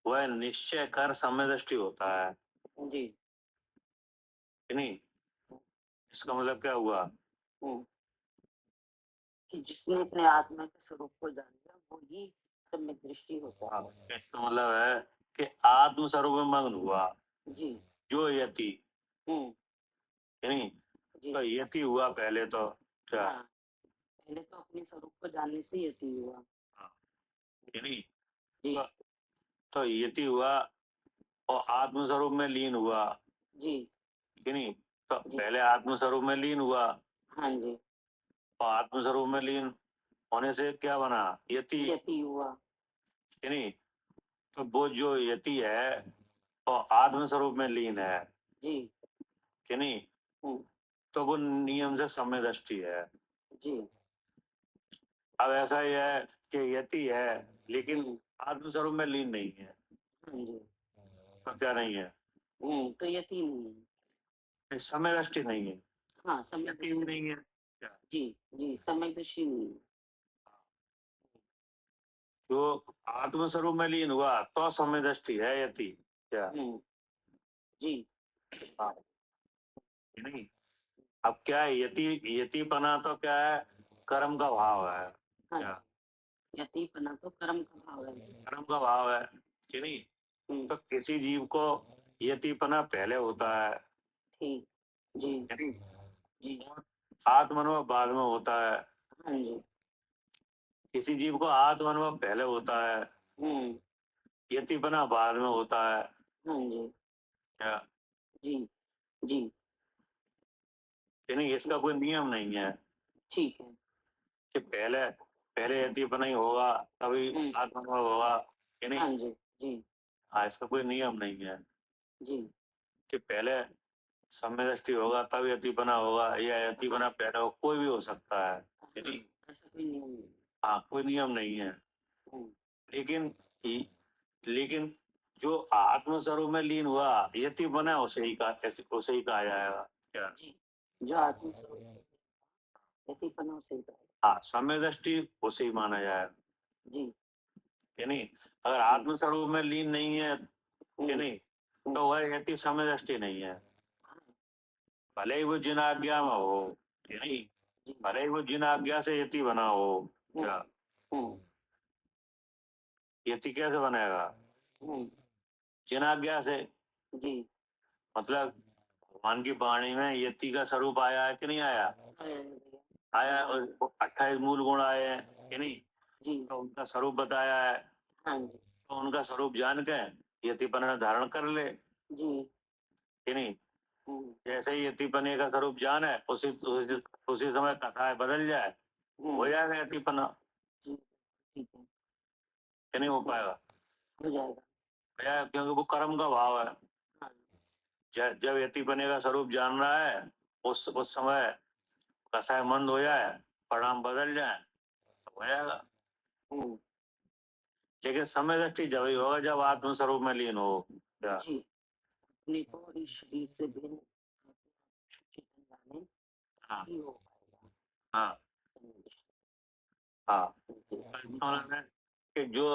वह निश्चय कर समय दृष्टि होता है जी कि नहीं? इसका मतलब क्या हुआ? हम्म, कि जिसने अपने आत्मा के स्वरूप को जान लिया वो ही सम्यक दृष्टि होता है। इसका मतलब है कि आत्म स्वरूप में मग्न हुआ जी जो यति, हम्म, कि नहीं? जी तो यति हुआ पहले तो क्या? हाँ, पहले तो अपने स्वरूप को जानने से ही यति हुआ। कि नहीं? जी तो यति हुआ और आत्म स्वरूप में लीन हुआ, जी कि नहीं? तो जी पहले आत्म स्वरूप में लीन हुआ, हाँ जी और आत्म स्वरूप में लीन होने से क्या बना? यति, यति हुआ। कि नहीं? तो वो जो यति है और आत्म स्वरूप में लीन है, जी कि नहीं? हम्म, तो वो नियम से समय दृष्टि है। जी अब ऐसा ही है कि यति है लेकिन हम्म, आत्म स्वरूप में लीन नहीं है, हाँ जी तो क्या नहीं है? तो यति नहीं है। समय दृष्टि नहीं है, हाँ सम्यक यति भी नहीं है, जी जी समय दृष्टि हुई। जो आत्म स्वरूप में लीन हुआ तो समय दृष्टि है यति क्या? जी हाँ, नहीं। अब क्या है यतिपना तो क्या है? कर्म का भाव है हाँ क्या? यतिपना तो कर्म का भाव है। कर्म का भाव है कि नहीं? तो किसी जीव को यतिपना पहले होता है, ठीक जी यानी जी आत्मानुभव बाद में होता है। हाँ जी किसी जीव को आत्मानुभव पहले होता है, यतिपना बाद में होता है हाँ जी क्या? जी जी यानी इसका कोई नियम नहीं है ठीक है कि पहले पहले यतिपना ही होगा तभी आत्मानुभव होगा कि हाँ नहीं? जी जी हाँ, इसका कोई नियम नहीं है जी कि पहले समय दृष्टि होगा तब यतिपना होगा या यतिपना पहले हो, कोई भी हो सकता है कि नहीं? ऐसा कोई नियम नहीं। हाँ, कोई नियम नहीं है। हम्म, लेकिन लेकिन जो आत्म स्वरूप में लीन हुआ यति बना उसे ही कहा जाएगा क्या? जी जो आत्म स्वरूप यतिपना से हाँ, समय दृष्टि उसे ही माना जाएगा जी कि नहीं? अगर आत्म स्वरूप में लीन नहीं है कि नहीं तो वह यति समय दृष्टि नहीं है। भले ही वो जिन आज्ञा में हो कि नहीं, भले ही वो जिन आज्ञा से यति बना हो क्या? यति कैसे बनेगा? जिन आज्ञा से, जी मतलब भगवान की वाणी में यति का स्वरूप आया है कि नहीं आया? आया, और 28 मूल गुण आए हैं कि नहीं? जी तो उनका स्वरूप बताया है, हाँ जी तो उनका स्वरूप जान के यतिपना धारण कर ले जी कि नहीं? जैसे ही यतिपने का स्वरूप जान है उसी समय कथाएं बदल जाए, हो जाएगा यतिपना ठीक है कि नहीं हो पाएगा? हो जाएगा हो जाएगा, क्योंकि वो कर्म का भाव है। हाँ जब यतिपने का स्वरूप जान रहा है उस समय कसाय मंद हो जाए, परिणाम बदल जाए तो हो जाएगा। लेकिन समय दृष्टि जब ही होगा जब आत्म स्वरूप में लीन हो क्या? जी अपने को और इस शरीर से भिन्न चेतन जाने हाँ ही हो हाँ हाँ, तो इसका मतलब है कि जो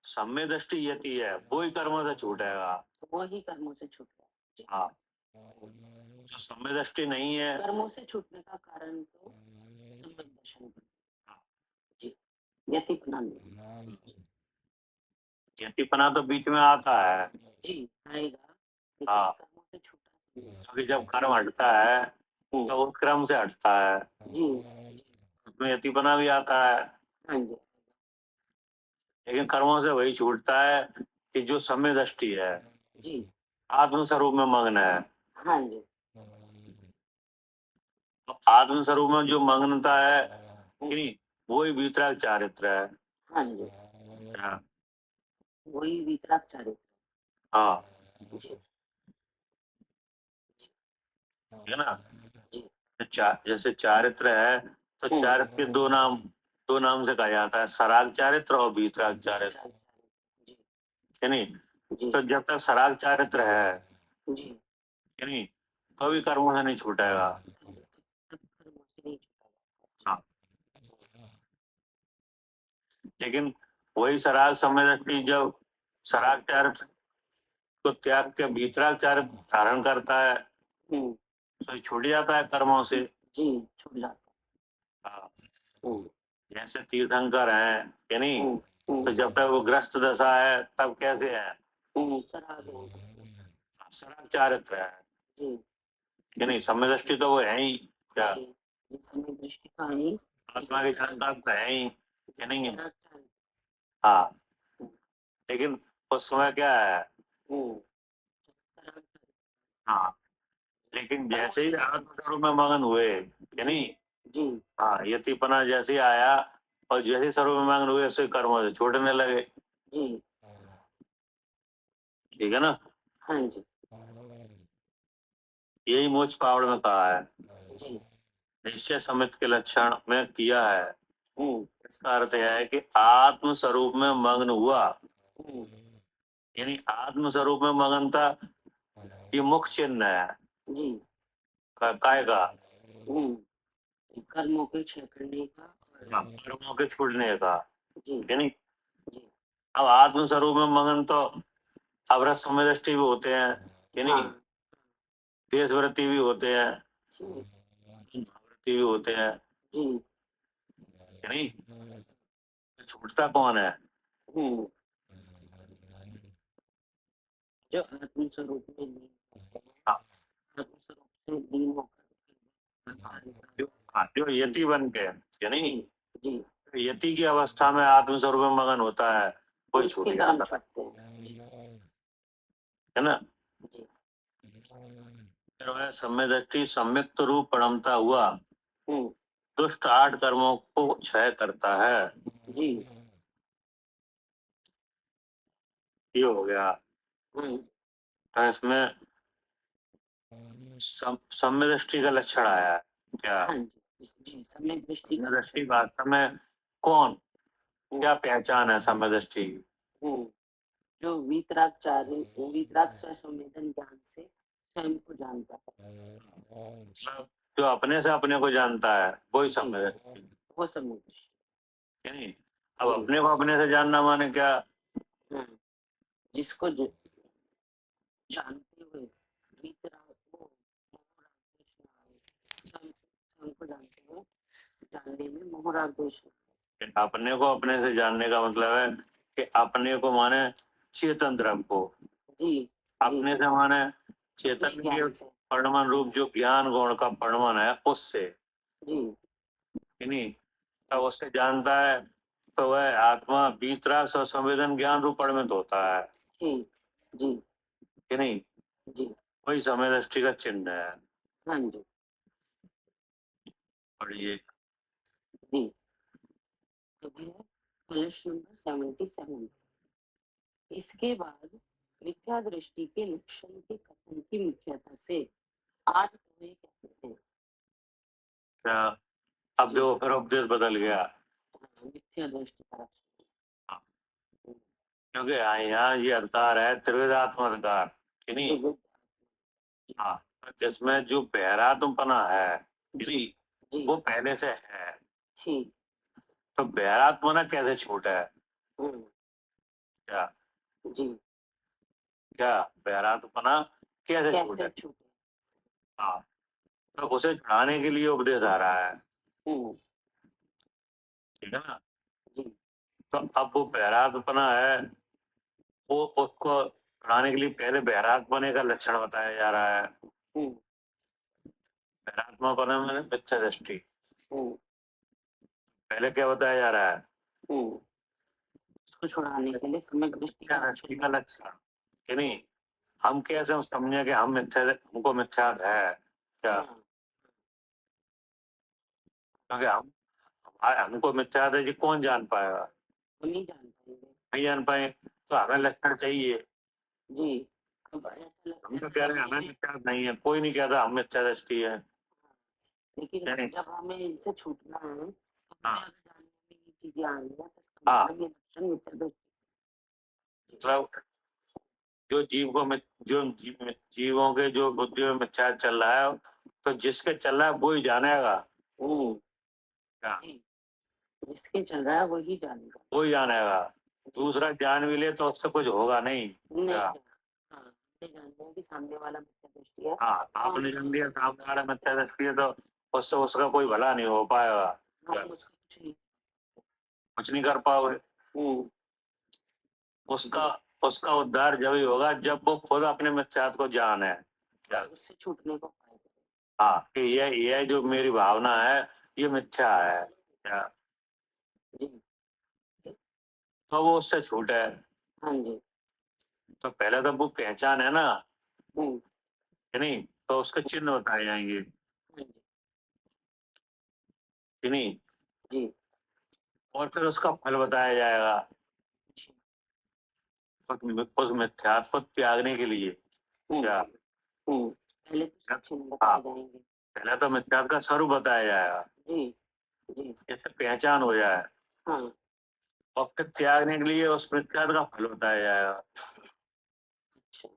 समय दृष्टि यति है वो ही कर्मों से छूटेगा। तो वो ही कर्मों से छूट गया। हाँ, जो समय दृष्टि नहीं है, कर्मों से छूटने का कारण तो संबंध दर्शन जी यतिपना नहीं। यतिपना तो बीच में आता है जी आएगा लेकिन हाँ, कर्मों से छूटा नहीं। क्योंकि जब कर्म हटता है तो वो क्रम से हटता है, जी उसमें यतिपना भी आता है। हाँ जी लेकिन कर्मों से वही छूटता है कि जो समय दृष्टि है, जी आत्म स्वरूप में मग्न है। हाँ जी तो आत्म स्वरूप में जो मग्नता है कि नहीं, वही वीतराग चारित्र है। हाँ जी हाँ वही वितराग चारित्र हाँ, जी है ना? जी जैसे चारित्र है तो चारित्र के दो नाम से कहा जाता है, सराग चारित्र और वीतराग चारित्र जी है नहीं? जी तो जब तक सराग चारित्र है जी कि नहीं, कभी कर्मों से नहीं छूटेगा। हाँ, लेकिन वही सराग समय दृष्टि जब सराग चारित्र को त्याग के वीतराग चारित्र धारण करता है तो ये छूट जाता है कर्मों से। जी छूट जाता हाँ, है जैसे तीर्थंकर हैं कि नहीं, तो जब तक वो ग्रस्त दशा है तब कैसे है? सराग चारित्र है जी कि नहीं? समय दृष्टि तो वो है ही क्या? समय दृष्टि का ही आत्मा की जानता तो है ही कि नहीं है? हाँ, लेकिन उस समय क्या है? हाँ, लेकिन जैसे ही आत्म स्वरूप में मगन हुए कि नहीं, जी हाँ, यतिपना जैसे ही आया और जैसे स्वरूप में मगन हुए उससे कर्मों से छूटने लगे। जी ठीक है ना? हाँ जी यही मोक्ष पावड़ में कहा है, जी निश्चय समित के लक्षण में किया है। इसका अर्थ है कि आत्म स्वरूप में मग्न हुआ, यानी आत्म स्वरूप में मगनता ये मुख्य चिन्ह है जी काय का? कर्मों के क्षय करने का और हाँ, कर्मों के छूटने का, जी है नहीं। जी अब आत्म स्वरूप में मगन तो अवरत समदृष्टि भी होते हैं, है नहीं। हाँ देशवृत्ति भी होते हैं, जी भाववृत्ति भी होते हैं, जी है नहीं। छूटता कौन है? हम्म जो आत्म स्वरूप में लीन होते हैं, हाँ, आत्म स्वरूप से लीन होकर कार्य करते जो यति बन के, है नहीं। हैं। जी यति की अवस्था में आत्म स्वरूप में मगन होता है, कोई छूट उसके कर्म जाता छूटते हैं। है ना। जी फिर वह सम्य दृष्टि सम्यक्त रूप परमता हुआ हम्म दुष्ट आठ कर्मों को क्षय करता है। जी ये हो गया। हम्म तो इसमें सम्य दृष्टि का लक्षण आया है क्या? हाँ जी जी सम्यक दृष्टि का सम्य दृष्टि लक्षण। वास्तव में कौन, क्या पहचान है सम्य दृष्टि की? हम्म जो वीतराग स्व संवेदन ज्ञान से स्वयं को जानता है। मतलब जो अपने से अपने को जानता है वही सम्य दृष्टि, वो सम्यक दृष्टि। है नहीं। अब जी अपने को अपने से जानना माने क्या? हाँ जिसको जानते हुए वीतराग को मोहराग द्वेष न आए। स्वयं को जानते हुए जानने में मोहराग द्वेष न अपने को अपने से जानने का मतलब है कि अपने को माने चेतन द्रव्य को, आए। जी जी अपने से माने अपने चेतन के ज्ञान से। परिणाम रूप जो ज्ञान गुण का परिणाम है उससे, जी है नहीं। तब उससे जानता है तो वह आत्मा भीतरा संवेदन ज्ञान रूप परिणत होता जी जी है नहीं। जी वही समय दृष्टि का चिन्ह है। हाँ जी पढ़िए। जी अभी है कलश नंबर 77। इसके बाद मिथ्या दृष्टि के लक्षण के कथन की मुख्यता से 8 हुए कहते हैं। क्या? अब देखो फिर उपदेश बदल गया, मिथ्या दृष्टि का लक्षण। क्योंकि यहाँ ये अवतार है त्रिवेदात्मकार, है नहीं। तो हाँ, जिसमें जो बहरात्मपना है जी नहीं, जी वो पहले से है। ठीक तो बहरात्मना कैसे छूटा है? हम्म, क्या जी क्या बहरात्मना कैसे छूटा कैसे है? छूटे। हाँ, तो उसे छुड़ाने के लिए उपदेश आ रहा है, हम्म, ठीक है ना। जी तो अब वो बहरात्मना है, वो उसको छुड़ाने के लिए पहले बहरात्मने का लक्षण बताया जा रहा है। हम्म, बहरात्मपना में मिथ्या दृष्टि, हम्म, पहले क्या बताया जा रहा है? हम्म, उसको छुड़ाने के लिए सम्यक दृष्टि का मिथ्या दृष्टि लक्षण। का लक्षण, है नहीं। हम कैसे समझे कि हम मिथ्या, हमको मिथ्या है क्या? हाँ क्योंकि हमको मिथ्या है जी कौन जान पाएगा? हम नहीं जान पाएंगे। नहीं जान पाए तो हमें लक्षण चाहिए। जी अब ऐसा लगता हम तो है कह रहे हैं हमें मिथ्या नहीं है, कोई नहीं कहता हम मिथ्या दृष्टि है, लेकिन नहीं। जब हमें इनसे छूटना है तो हमें हाँ, अगर जानने में ये चीजें आ रही है तो हाँ, हमारा ये लक्षण मिथ्या दृष्टि। मतलब जो जीव को जो जीवों के जो बुद्धि में मिथ्या चल रहा है, तो जिसके चल रहा है वो ही जानेगा हम्म क्या? जी जिसके चल रहा है वही जानेगा। वो ही जानेगा। दूसरा जान भी ले तो उससे कुछ होगा नहीं नहीं क्या? हाँ नहीं जानते हैं कि सामने वाला मिथ्या दृष्टि है। हाँ, तो आपने हम जान लिया उससे सामने वाला मिथ्या दृष्टि है तो उससे उसका कोई भला नहीं हो पाएगा क्या? हम उसको कुछ नहीं। कुछ नहीं कर पाओगे। हम्म उसका उसका उद्धार जब ही होगा जब वो खुद अपने मिथ्यात्व को जाने क्या। उससे छूटने को पाएगा। हाँ, कि ये जो मेरी भावना है ये मिथ्या है क्या, जी तो वो उससे छूटे। हाँ जी तो पहले तो वो पहचान है ना, हम्म कि नहीं। तो उसके चिन्ह बताए जाएंगे, हाँ जी कि नहीं। जी और फिर उसका फल बताया जाएगा जी उस मिथ्यात्व को त्यागने के लिए क्या। पहले तो हाँ, चिन्ह बताए जाएंगे। पहले तो मिथ्यात्व का स्वरूप बताया जाएगा, जी जी जैसे पहचान हो जाए, हाँ और फिर त्यागने के लिए उस मिथ्यात्व का फल बताया जाएगा। अच्छा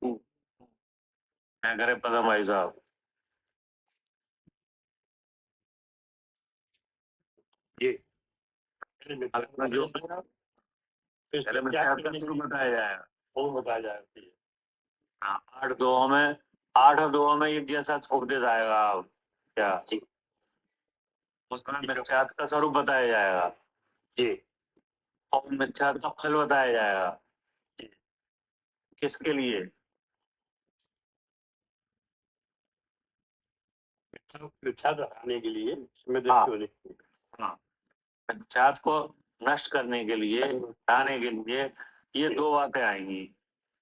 हम्म क्या करे पदम भाई साहब? ये अब इसमें जो पहले मिथ्यात्व का स्वरूप बताया जाएगा, वो बताया जाएगा। हाँ, 8 दोहों में एक जैसा उपदेश आएगा। अब क्या उसमें मिथ्यात्व का स्वरूप बताया जाएगा जी, और मिथ्यात्व का फल बताया जाएगा। किसके लिए? मिथ्यात्व हटाने के लिए, हाँ, मिथ्यात्व को नष्ट करने के लिए, हटाने के लिए ये दो बातें आएंगी,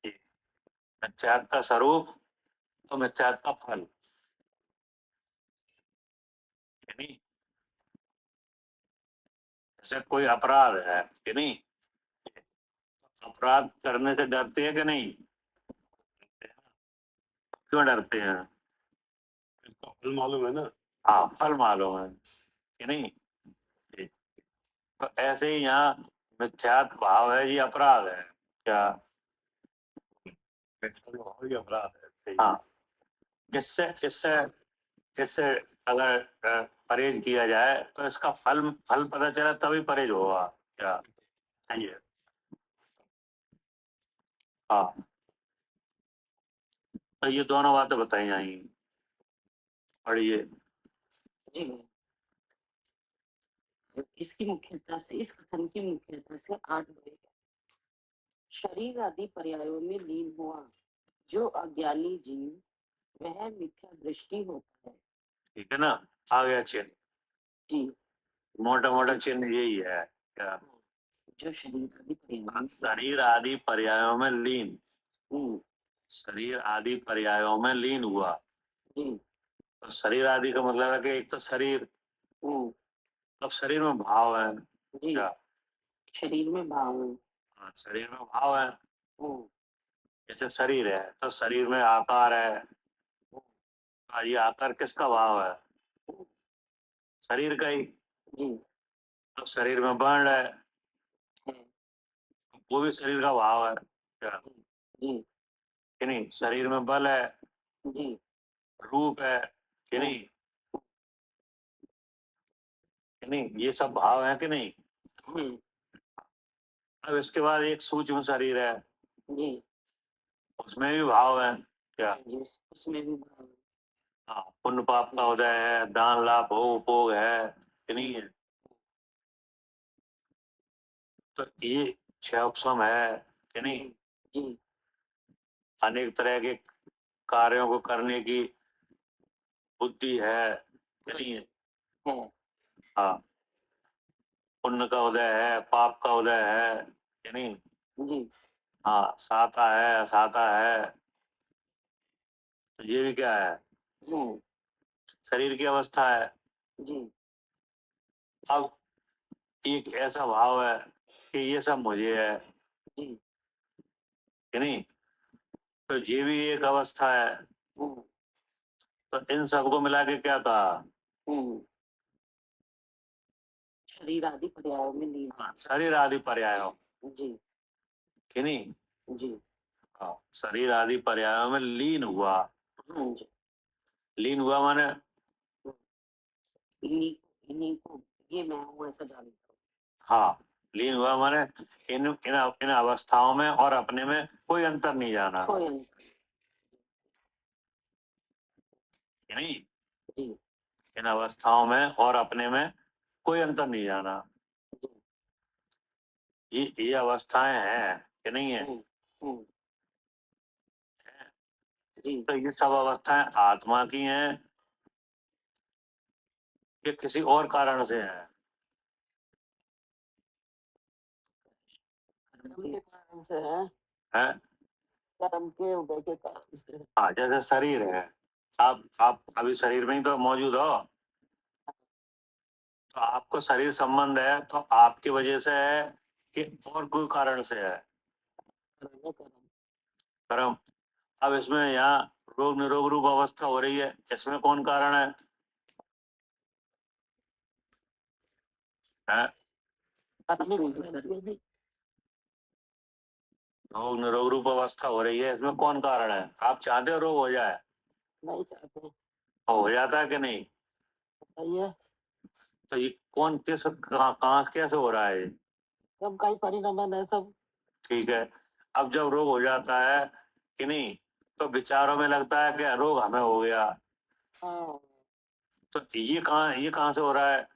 मिथ्यात्व का स्वरूप और मिथ्यात्व का फल। यानी जैसे कोई अपराध है कि नहीं, अपराध करने से डरते हैं कि नहीं? क्यों डरते हैं? फल मालूम है ना। हाँ, फल मालूम है कि नहीं। तो ऐसे ही यहाँ मिथ्यात्व भाव है, ये अपराध है। क्या अपराध है? हाँ, इससे इससे इससे अगर परहेज किया जाए तो इसका फल फल पता चला तभी परहेज होगा। क्या ये? हाँ, तो ये दोनों बातें बताई जाएंगी। पढ़िए। जी इसकी मुख्यता से, इस कथन की मुख्यता से 8 बनेगा। शरीर आदि पर्यायों में लीन हुआ जो अज्ञानी जीव, वह मिथ्या दृष्टि होता है। ठीक है ना, आ गया चिन्ह, जी मोटा मोटा चिन्ह यही है। क्या? जो शरीर आदि पर्यायों में लीन, शरीर आदि पर्यायों में लीन हुआ। तो शरीर आदि का मतलब है कि एक तो शरीर, अब शरीर में भाव है। क्या? शरीर में भाव है। हाँ, शरीर में भाव है। जैसे शरीर है तो शरीर में आकार है। ये आकार किसका भाव है? शरीर का ही। तो शरीर में वर्ण है, वो भी शरीर का भाव है। क्या? कि नहीं? शरीर में बल है, रूप है कि नहीं? कि नहीं? ये सब भाव है कि नहीं? अब इसके बाद एक सूक्ष्म शरीर है, उसमें भी भाव है। क्या? उसमें भी भाव है। हाँ, पुण्य पाप का उदय है, दान लाभ भोग उपभोग है कि नहीं है? तो ये 6 उपशम है कि नहीं? अनेक तरह के कार्यों को करने की बुद्धि है कि नहीं है? हाँ, पुण्य का उदय है, पाप का उदय है कि नहीं? हाँ, साता है, असाता है, तो ये भी क्या है? शरीर की अवस्था है। अब एक ऐसा भाव है कि ये सब मुझे है कि नहीं, तो ये भी एक अवस्था है। तो इन सबको मिला के क्या था? शरीर आदि पर्यायों में लीन। हाँ, शरीर आदि पर्यायों कि नहीं। हाँ, शरीर आदि पर्यायों में लीन हुआ। लीन हुआ माने इन्हीं को ये मैं हूँ ऐसा जानता हूँ। हाँ, लीन हुआ माने इन इन इन अवस्थाओं में और अपने में कोई अंतर नहीं जाना। कोई अंतर नहीं, इन अवस्थाओं में और अपने में कोई अंतर नहीं जाना। ये अवस्थाएं हैं कि नहीं है? तो ये सब अवस्थाएं आत्मा की हैं, ये किसी और कारण से है? के कारण से है। हैं? कर्म के उदय के कारण से। हाँ, जैसे शरीर है, आप अभी शरीर में ही तो मौजूद हो, तो आपको शरीर संबंध है तो आपकी वजह से है कि और कोई कारण से है? कर्म। अब इसमें यहाँ रोग निरोग रूप अवस्था हो रही है, इसमें कौन कारण है? हैं? रोग निरोग रूप अवस्था हो रही है, इसमें कौन कारण है? आप चाहते हो रोग हो जाए? नहीं चाहते। और हो जाता है कि नहीं? बताइए। तो ये कौन किस कहाँ कैसे हो रहा है ये? सब का ही परिणाम है सब। ठीक है, अब जब रोग हो जाता है कि नहीं, तो विचारों में लगता है कि रोग हमें हो गया। हाँ, तो ये कहाँ से हो रहा है?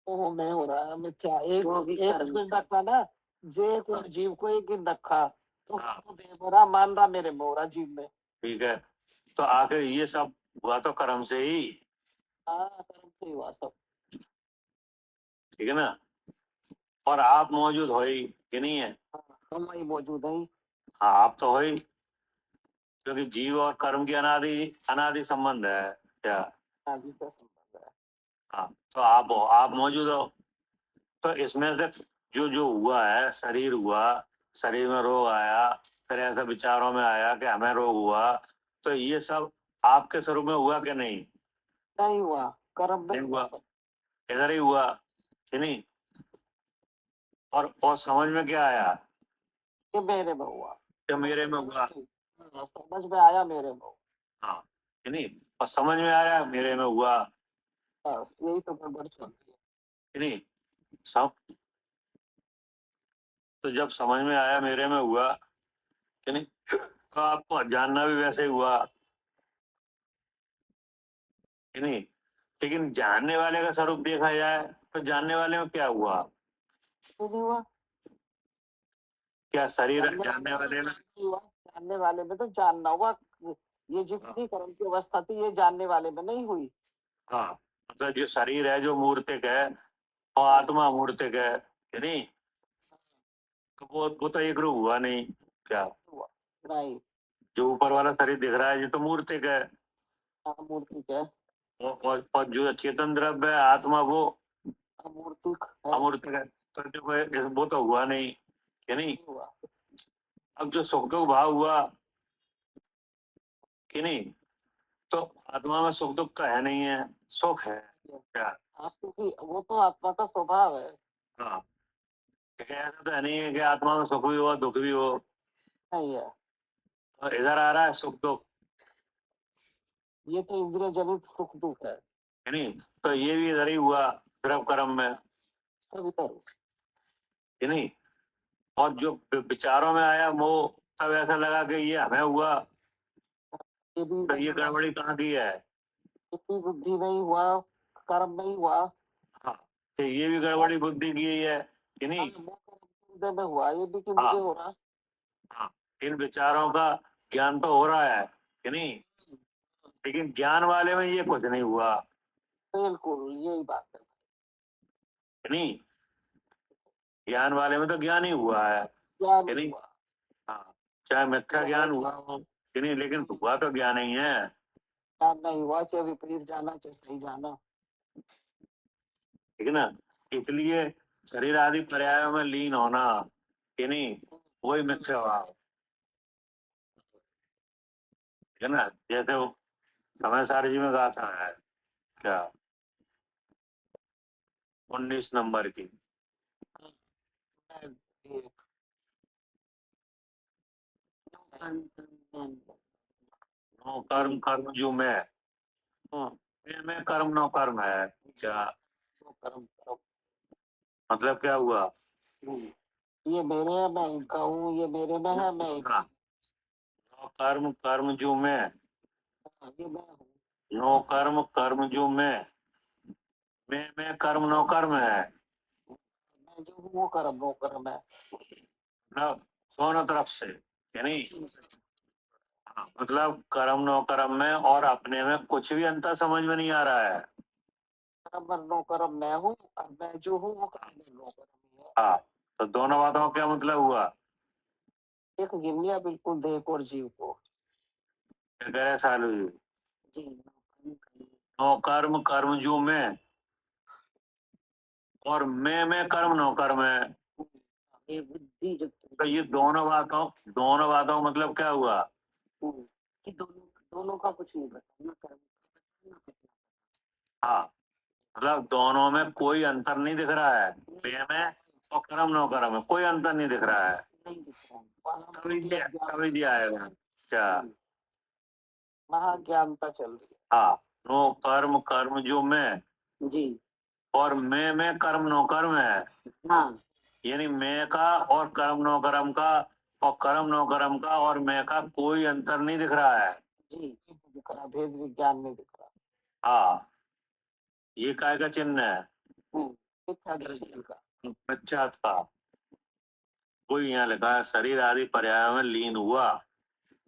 वो मैं हो रहा है मिथ्या। एक वो भी एक कर्म दिन रखा ना, जे को जीव को एक दिन रखा तो हाँ। वो बेमोरा मान रहा मेरे मोरा जीव में। ठीक है, तो आखिर ये सब हुआ तो कर्म से ही। हाँ, कर्म से ही हुआ सब। ठीक है ना, और आप मौजूद हो ही कि नहीं है? हाँ, हम वही मौजूद है। हाँ, आप तो हो ही, क्योंकि जीव और कर्म की अनादि अनादि संबंध है क्या? आदि का संबंध है। हाँ, तो आप हो, आप मौजूद हो। तो इसमें से जो जो हुआ है, शरीर हुआ, शरीर में रोग आया, फिर ऐसा विचारों में आया कि हमें रोग हुआ, तो ये सब आपके स्वरूप में हुआ कि नहीं? नहीं हुआ, कर्म में नहीं हुआ हुआ, सब। इधर ही हुआ कि नहीं? और समझ में क्या आया? ये मेरे में हुआ। कि मेरे में हुआ। हाँ, समझ में आया मेरे में। हाँ कि नहीं, और समझ में आ रहा है मेरे में हुआ बस यही तो गड़बड़ चल रही है। कि नहीं? सब तो जब समझ में आया मेरे में हुआ कि नहीं, तो आपको जानना भी वैसे ही हुआ कि नहीं? लेकिन जानने वाले का स्वरूप देखा जाए तो जानने वाले में क्या हुआ? तो नहीं हुआ। क्या शरीर जानने जानने वाले में? नहीं हुआ, जानने वाले में तो जानना हुआ। ये जितनी कर्म की अवस्था थी ये जानने वाले में नहीं हुई। हाँ, मतलब जो शरीर है जो मूर्तिक है और आत्मा मूर्तिक है कि नहीं, तो वो तो एक रूप हुआ नहीं क्या? हुआ नहीं। जो ऊपर वाला शरीर दिख रहा है ये तो मूर्तिक है, हाँ, मूर्ति है। और जो चेतन द्रव्य है आत्मा वो मूर्ति है। अमूर्तिक है। तो देखो वो तो हुआ नहीं कि नहीं? नहीं हुआ। अब जो सुख दुख भाव हुआ कि नहीं, तो आत्मा में सुख दुख का है नहीं है, सुख है क्या? हाँ, क्योंकि वो तो आत्मा का स्वभाव है। हाँ, ठीक है, ऐसा तो है नहीं है कि आत्मा में सुख भी हो दुख भी हो। नहीं है। और इधर आ रहा है सुख दुख ये तो इंद्रिय जनित सुख दुख है। कि नहीं, तो ये भी इधर ही हुआ द्रव कर्म में सब इधर। कि नहीं। और जो विचारों में आया मोह, तब ऐसा लगा कि ये हमें हुआ, ये भी तो ये गड़बड़ी कहाँ की है? इतनी बुद्धि नहीं हुआ, कर्म नहीं हुआ। हाँ, तो ये भी गड़बड़ी बुद्धि की ही है कि नहीं? हाँ, वो कर्म हृदय में हुआ, ये भी कि हाँ। मुझे हो रहा। हाँ, इन विचारों का ज्ञान तो हो रहा है कि नहीं, लेकिन ज्ञान वाले में ये कुछ नहीं हुआ बिल्कुल यही बात है। कि नहीं। ज्ञान वाले में तो ज्ञान ही हुआ है ज्ञान कि नहीं नहीं। हुआ। हाँ, चाहे मिथ्या ज्ञान हुआ हो कि नहीं, लेकिन हुआ तो ज्ञान ही है। ज्ञान नहीं हुआ, चाहे विपरीत जाना चाहे सही जाना। ठीक है ना, इसलिए शरीर आदि पर्यायों में लीन होना कि नहीं, वही मिथ्या भाव। ठीक है ना, जैसे वो समय सारजी में गाथा है क्या, 19 नंबर की। ये नो कर्म कर्म जो हाँ, मैं कर्म नो कर्म है क्या? तो कर्म करो। मतलब क्या हुआ? ये मेरे है मैं इनका हूँ, ये मेरे में है मैं इनका हाँ, नो कर्म कर्म जो हूँ, ये मैं हूँ। नो कर्म कर्म जो मैं कर्म नो कर्म है। मैं जो हूँ वो कर्म वो कर्म है। मतलब दोनों तरफ से यानी, हाँ, मतलब कर्म नो कर्म में और अपने में कुछ भी अंतर समझ में नहीं आ रहा है। कर्म और नो कर्म मैं हूँ, और मैं जो हूँ वो कर्म और नो कर्म ही है। हाँ, तो दोनों बातों का क्या मतलब हुआ? एक गिन लिया बिल्कुल देह को और जीव को। क्या कह रहे सालू जी? जी। नो कर्म कर्म जो और मैं कर्म नो कर्म है। ये बुद्धि जब तो ये दोनों बातों का मतलब क्या हुआ? कि दोनों दोनों का कुछ नहीं पता ना, कर्म का ना पता। हाँ, मतलब दोनों में कोई अंतर नहीं दिख रहा है, मैं में और कर्म नो कर्म में कोई अंतर नहीं दिख रहा है। नहीं दिख रहा है। वहाँ तभी दिया है क्या? महाज्ञानता चल रही हाँ, नो कर्म कर्म जो है। जी। और मैं कर्म नो कर्म है, हाँ यानी मैं का और कर्म नो कर्म का और कर्म नो कर्म का और मैं का कोई अंतर नहीं दिख रहा है। जी, नहीं दिख रहा, भेद विज्ञान नहीं दिख रहा। हाँ, ये काय का चिन्ह है? मिथ्या दृष्टि का। मिथ्यात का। कोई यहाँ लिखा है शरीर आदि पर्याय में लीन हुआ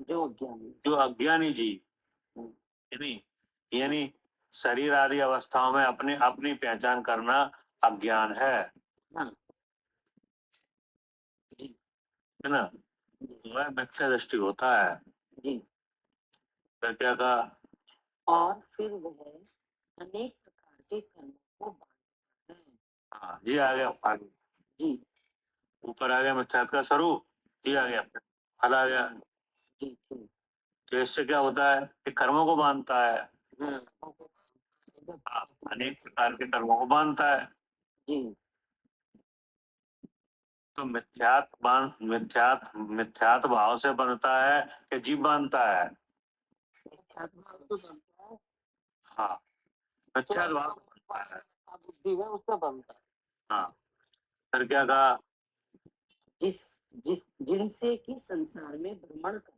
जो ज्ञानी। जो अज्ञानी जी, यानी यानी शरीर आदि अवस्थाओं में अपने अपनी पहचान करना अज्ञान हाँ है ना? जी वह मिथ्या दृष्टि होता है। जी। फिर क्या कहा? और फिर वह अनेक प्रकार के कर्मों को बांधता है। हाँ, ये आ गया, जी ऊपर आ गया मिथ्यात्व का स्वरूप, ये आ गया फल आ गया। जी जी। तो इससे क्या होता है कि कर्मों को बांधता है। हाँ हाँ, अनेक प्रकार के कर्मों को बांधता है। जी तो मिथ्यात भाव से बनता है कि जीव बांधता है? मिथ्यात्व तो बनता है, हाँ, मिथ्यात भाव बनता है। बुद्धि में उससे बनता है। हाँ, फिर क्या कहा? जिस जिस जिनसे कि संसार में भ्रमण करता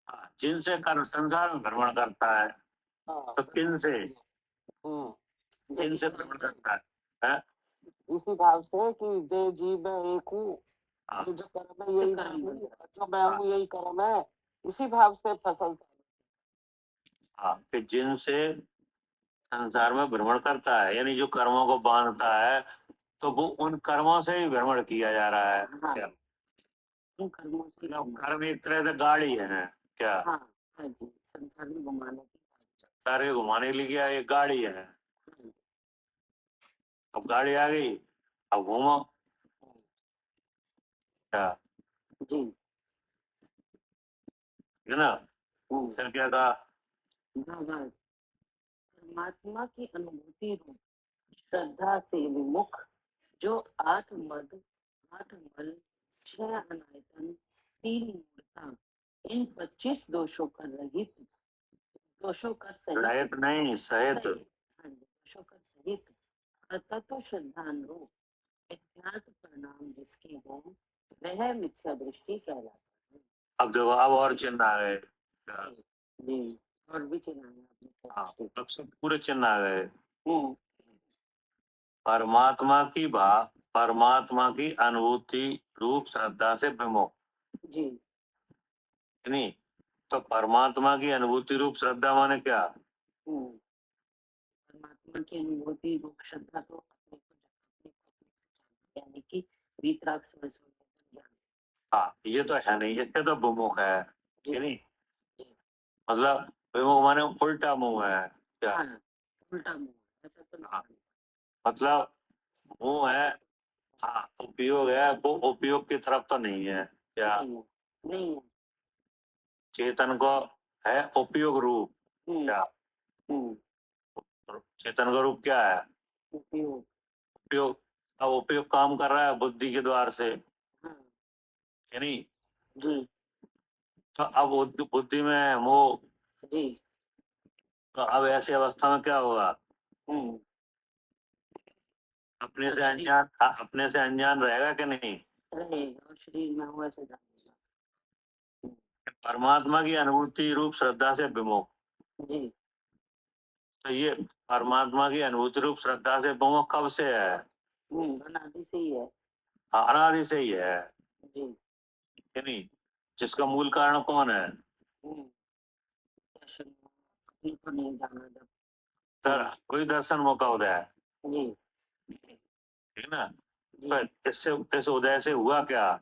हाँ, जिनसे कर्म संसार में भ्रमण करता है। है। हाँ, तो किन से किन से इसी भ्रमण भाव करता है? हैं? इसी भाव से कि दे जी मैं एक हूँ, हाँ, ये जो कर्म है यही मैं हूँ, जो मैं हाँ, हूँ यही कर्म है। इसी भाव से फसल। हाँ, कि जिनसे संसार में भ्रमण करता है, यानी जो कर्मों को बांधता है, तो वो उन कर्मों से ही भ्रमण किया जा रहा है। हाँ, क्या? इन कर्मों से मतलब कर्म एक तरह से गाड़ी है क्या? हाँ हाँ जी, संसार में घुमाने की। सारे घुमाने के लिए क्या एक गाड़ी है। अब गाड़ी आ गई, अब घूमो क्या, जी है ना? फिर क्या कहा? भगवान परमात्मा की अनुभूति रूप श्रद्धा से विमुख जो आठ मल 6 अनायतन 3 मूर्ता इन 25 दोषों का रहित, दोषों का सहित, रहित नहीं सहित। हाँ जी, दोषों का सहित अतत्व श्रद्धानुरूप मिथ्यात्व परिणाम जिसकी है वह मिथ्या दृष्टि कहलाता है। अब देखो, अब और चिन्ह आ गए। जी, और भी चिन्ह है मिथ्या हाँ, दृष्टि। अब सब पूरे चिन्ह आ गए। हम्म, परमात्मा की अनुभूति रूप श्रद्धा से विमुख, जी नहीं? तो परमात्मा की अनुभूति रूप श्रद्धा माने क्या? परमात्मा की अनुभूति रूप श्रद्धा तो अपने को यानी कि वीतराग समझ ज्ञान। हाँ, ये तो है नहीं, इससे तो विमुख है कि नहीं? जी। मतलब विमुख माने उल्टा मुंह है क्या? हाँ, उल्टा मुंह ऐसा तो हाँ, नहीं। मतलब मुंह है, हाँ, उपयोग है, वो उपयोग की तरफ तो नहीं है क्या? नहीं है। चेतन को है उपयोग रूप क्या? हम्म, चेतन का रूप क्या है? उपयोग। उपयोग। अब उपयोग काम कर रहा है बुद्धि के द्वार से, हाँ है नहीं? जी तो अब बुद्धि में है मोह, जी। तो अब ऐसी अवस्था में क्या होगा? हम्म, अपने से अनजान रहेगा कि नहीं? रहेगा और शरीर में हुआ से जानेगा। परमात्मा की अनुभूति रूप श्रद्धा से विमुख, जी तो ये परमात्मा की अनुभूति रूप श्रद्धा से विमुख कब से है? अनादि से ही है। हाँ, अनादि से ही है जी कि नहीं? जिसका मूल कारण कौन है? दर्शन अपने को नहीं जाना जब। कोई दर्शन मौका उदय है, जी ठीक ना? जी। तो इससे इस उदय से हुआ क्या?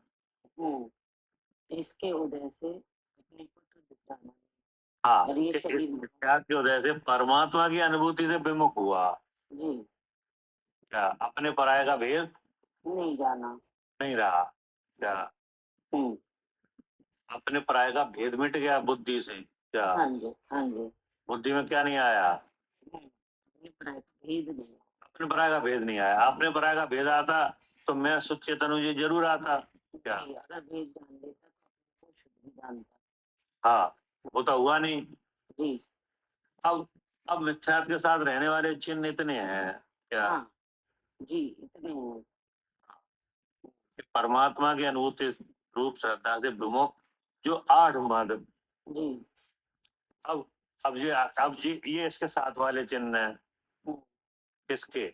इसके उदय से अपने को तो जाना। हाँ, और ये कि इस शरीर में। मिथ्या की उदय से परमात्मा की अनुभूति से विमुख हुआ जी क्या? अपने पराये का भेद नहीं जाना। नहीं रहा क्या? हम्म, अपने पराये का भेद मिट गया बुद्धि से क्या? हाँ जी हाँ जी। बुद्धि में क्या नहीं आया? अपने पराये का भेद नहीं। अपने पराये का भेद नहीं आया। अपने पराये का भेद आता तो मैं शुद्ध चेतन ये जरूर आता क्या? जी, अगर भेद जान लेता तो अपने को शुद्ध भी जानता। हाँ, वो तो हुआ नहीं। जी अब मिथ्यात्व के साथ रहने वाले चिन्ह इतने हैं क्या? हाँ जी इतने हैं। कि परमात्मा की अनुभूति रूप श्रद्धा से विमुख जो 8 मद। जी अब अब ये इसके साथ वाले चिन्ह हैं। हम्म, किसके?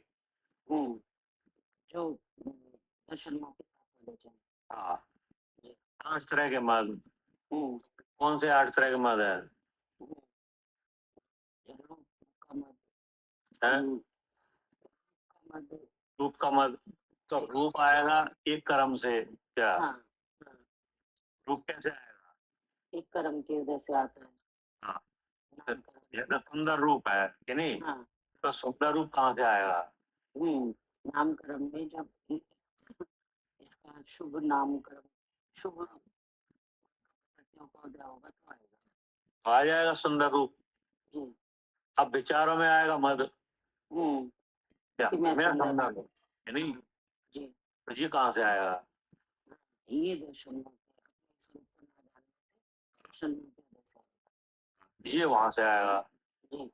जो दर्शनों के साथ वाले चिन्ह। हाँ, जी 8 तरह के मद। हम्म, कौन से 8 तरह के मद है? हम्म, रूप का मद, हैं? का मद, रूप का मद। तो रूप आएगा एक कर्म से क्या? हाँ हाँ, रूप कैसे आएगा? एक कर्म के उदय से आता है। हाँ, नाम कर्म। ये तो सुंदर रूप है कि नहीं? हाँ तो सुंदर रूप कहाँ से आएगा? नाम कर्म में जब इसका शुभ नाम कर्म, शुभ प्रत्ययों का उदय होगा तो आएगा। तो आ जाएगा सुंदर रूप। जी अब विचारों में आएगा मद क्या? कि मैं मेरा सुंदर सुंदर हूँ। रूप कि नहीं? जी तो ये कहाँ से आएगा? ये दर्शन होते हैं, अपने स्वरूप को ना जानने से दर्शन होते हैं दर्शन। ये वहां से आएगा। जी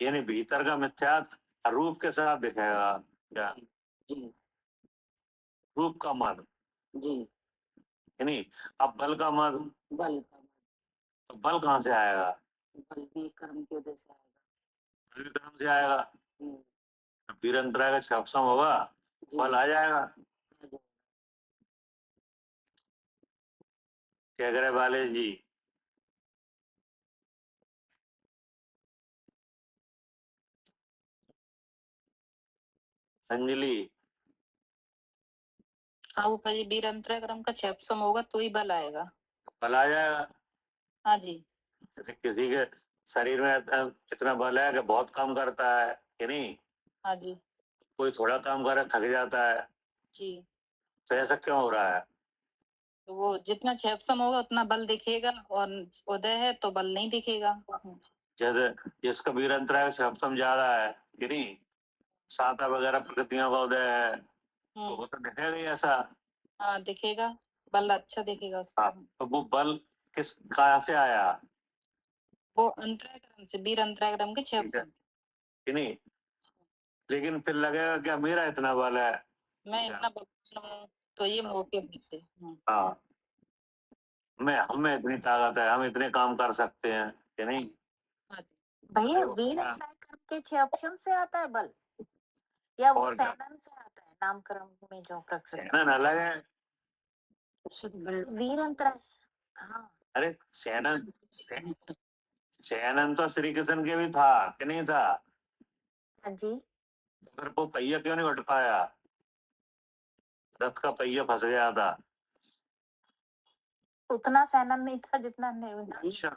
यानी भीतर का मिथ्यात्व रूप के साथ दिखेगा क्या? जी रूप का मद जी नहीं। अब बल का मद, बल का मद, तो बल कहाँ से आएगा? बल भी कर्म के उदय से आएगा। बल भी कर्म से आएगा। हम्म, वीरंतरा का क्षपसम होगा, जी बल आ जाएगा। जी। क्या करे वाले जी? अंजलि, हाँ ऊपर जी वीर अंतराक्रम का क्षपसम होगा तो ही बल आएगा। बल आ जाएगा। हाँ जी जैसे किसी के शरीर में इतना बल है कि बहुत काम करता है कि नहीं? हाँ जी कोई थोड़ा काम करे थक जाता है। जी। तो ऐसा क्यों हो रहा है? तो वो जितना क्षपसम होगा उतना बल दिखेगा और उदय है तो बल नहीं दिखेगा। जैसे जिसका वीरंतरा का क्षपसम ज्यादा है कि नहीं, साता वगैरह प्रकृतियों का उदय है, तो वो तो दिखेगा ही ऐसा। हाँ दिखेगा, बल अच्छा दिखेगा उसका। हाँ, तो वो बल किस कहाँ से आया वो अंतराक्रम से, वीर अंतराक्रम के क्षपसम। कि नहीं? लेकिन फिर लगेगा क्या मेरा इतना बल है? मैं इतना बल हूँ तो ये मौके से। हाँ, हमें इतनी ताकत है, हम इतने काम कर सकते हैं कि नहीं? हाँ जी। भैया वीर अंतराक्रम के क्षपसम से आता है बल या वो और क्या? सैनन से आता है? नामकरण में जो प्रकृति सेनन अलग है। वीर अंतरा, हाँ अरे सेनन तो श्री कृष्ण के भी था कि नहीं था? हाँ जी। तो फिर वो पहिया क्यों नहीं उठ पाया? रथ का पहिया फंस गया था। उतना सैनन नहीं था जितना ने अच्छा,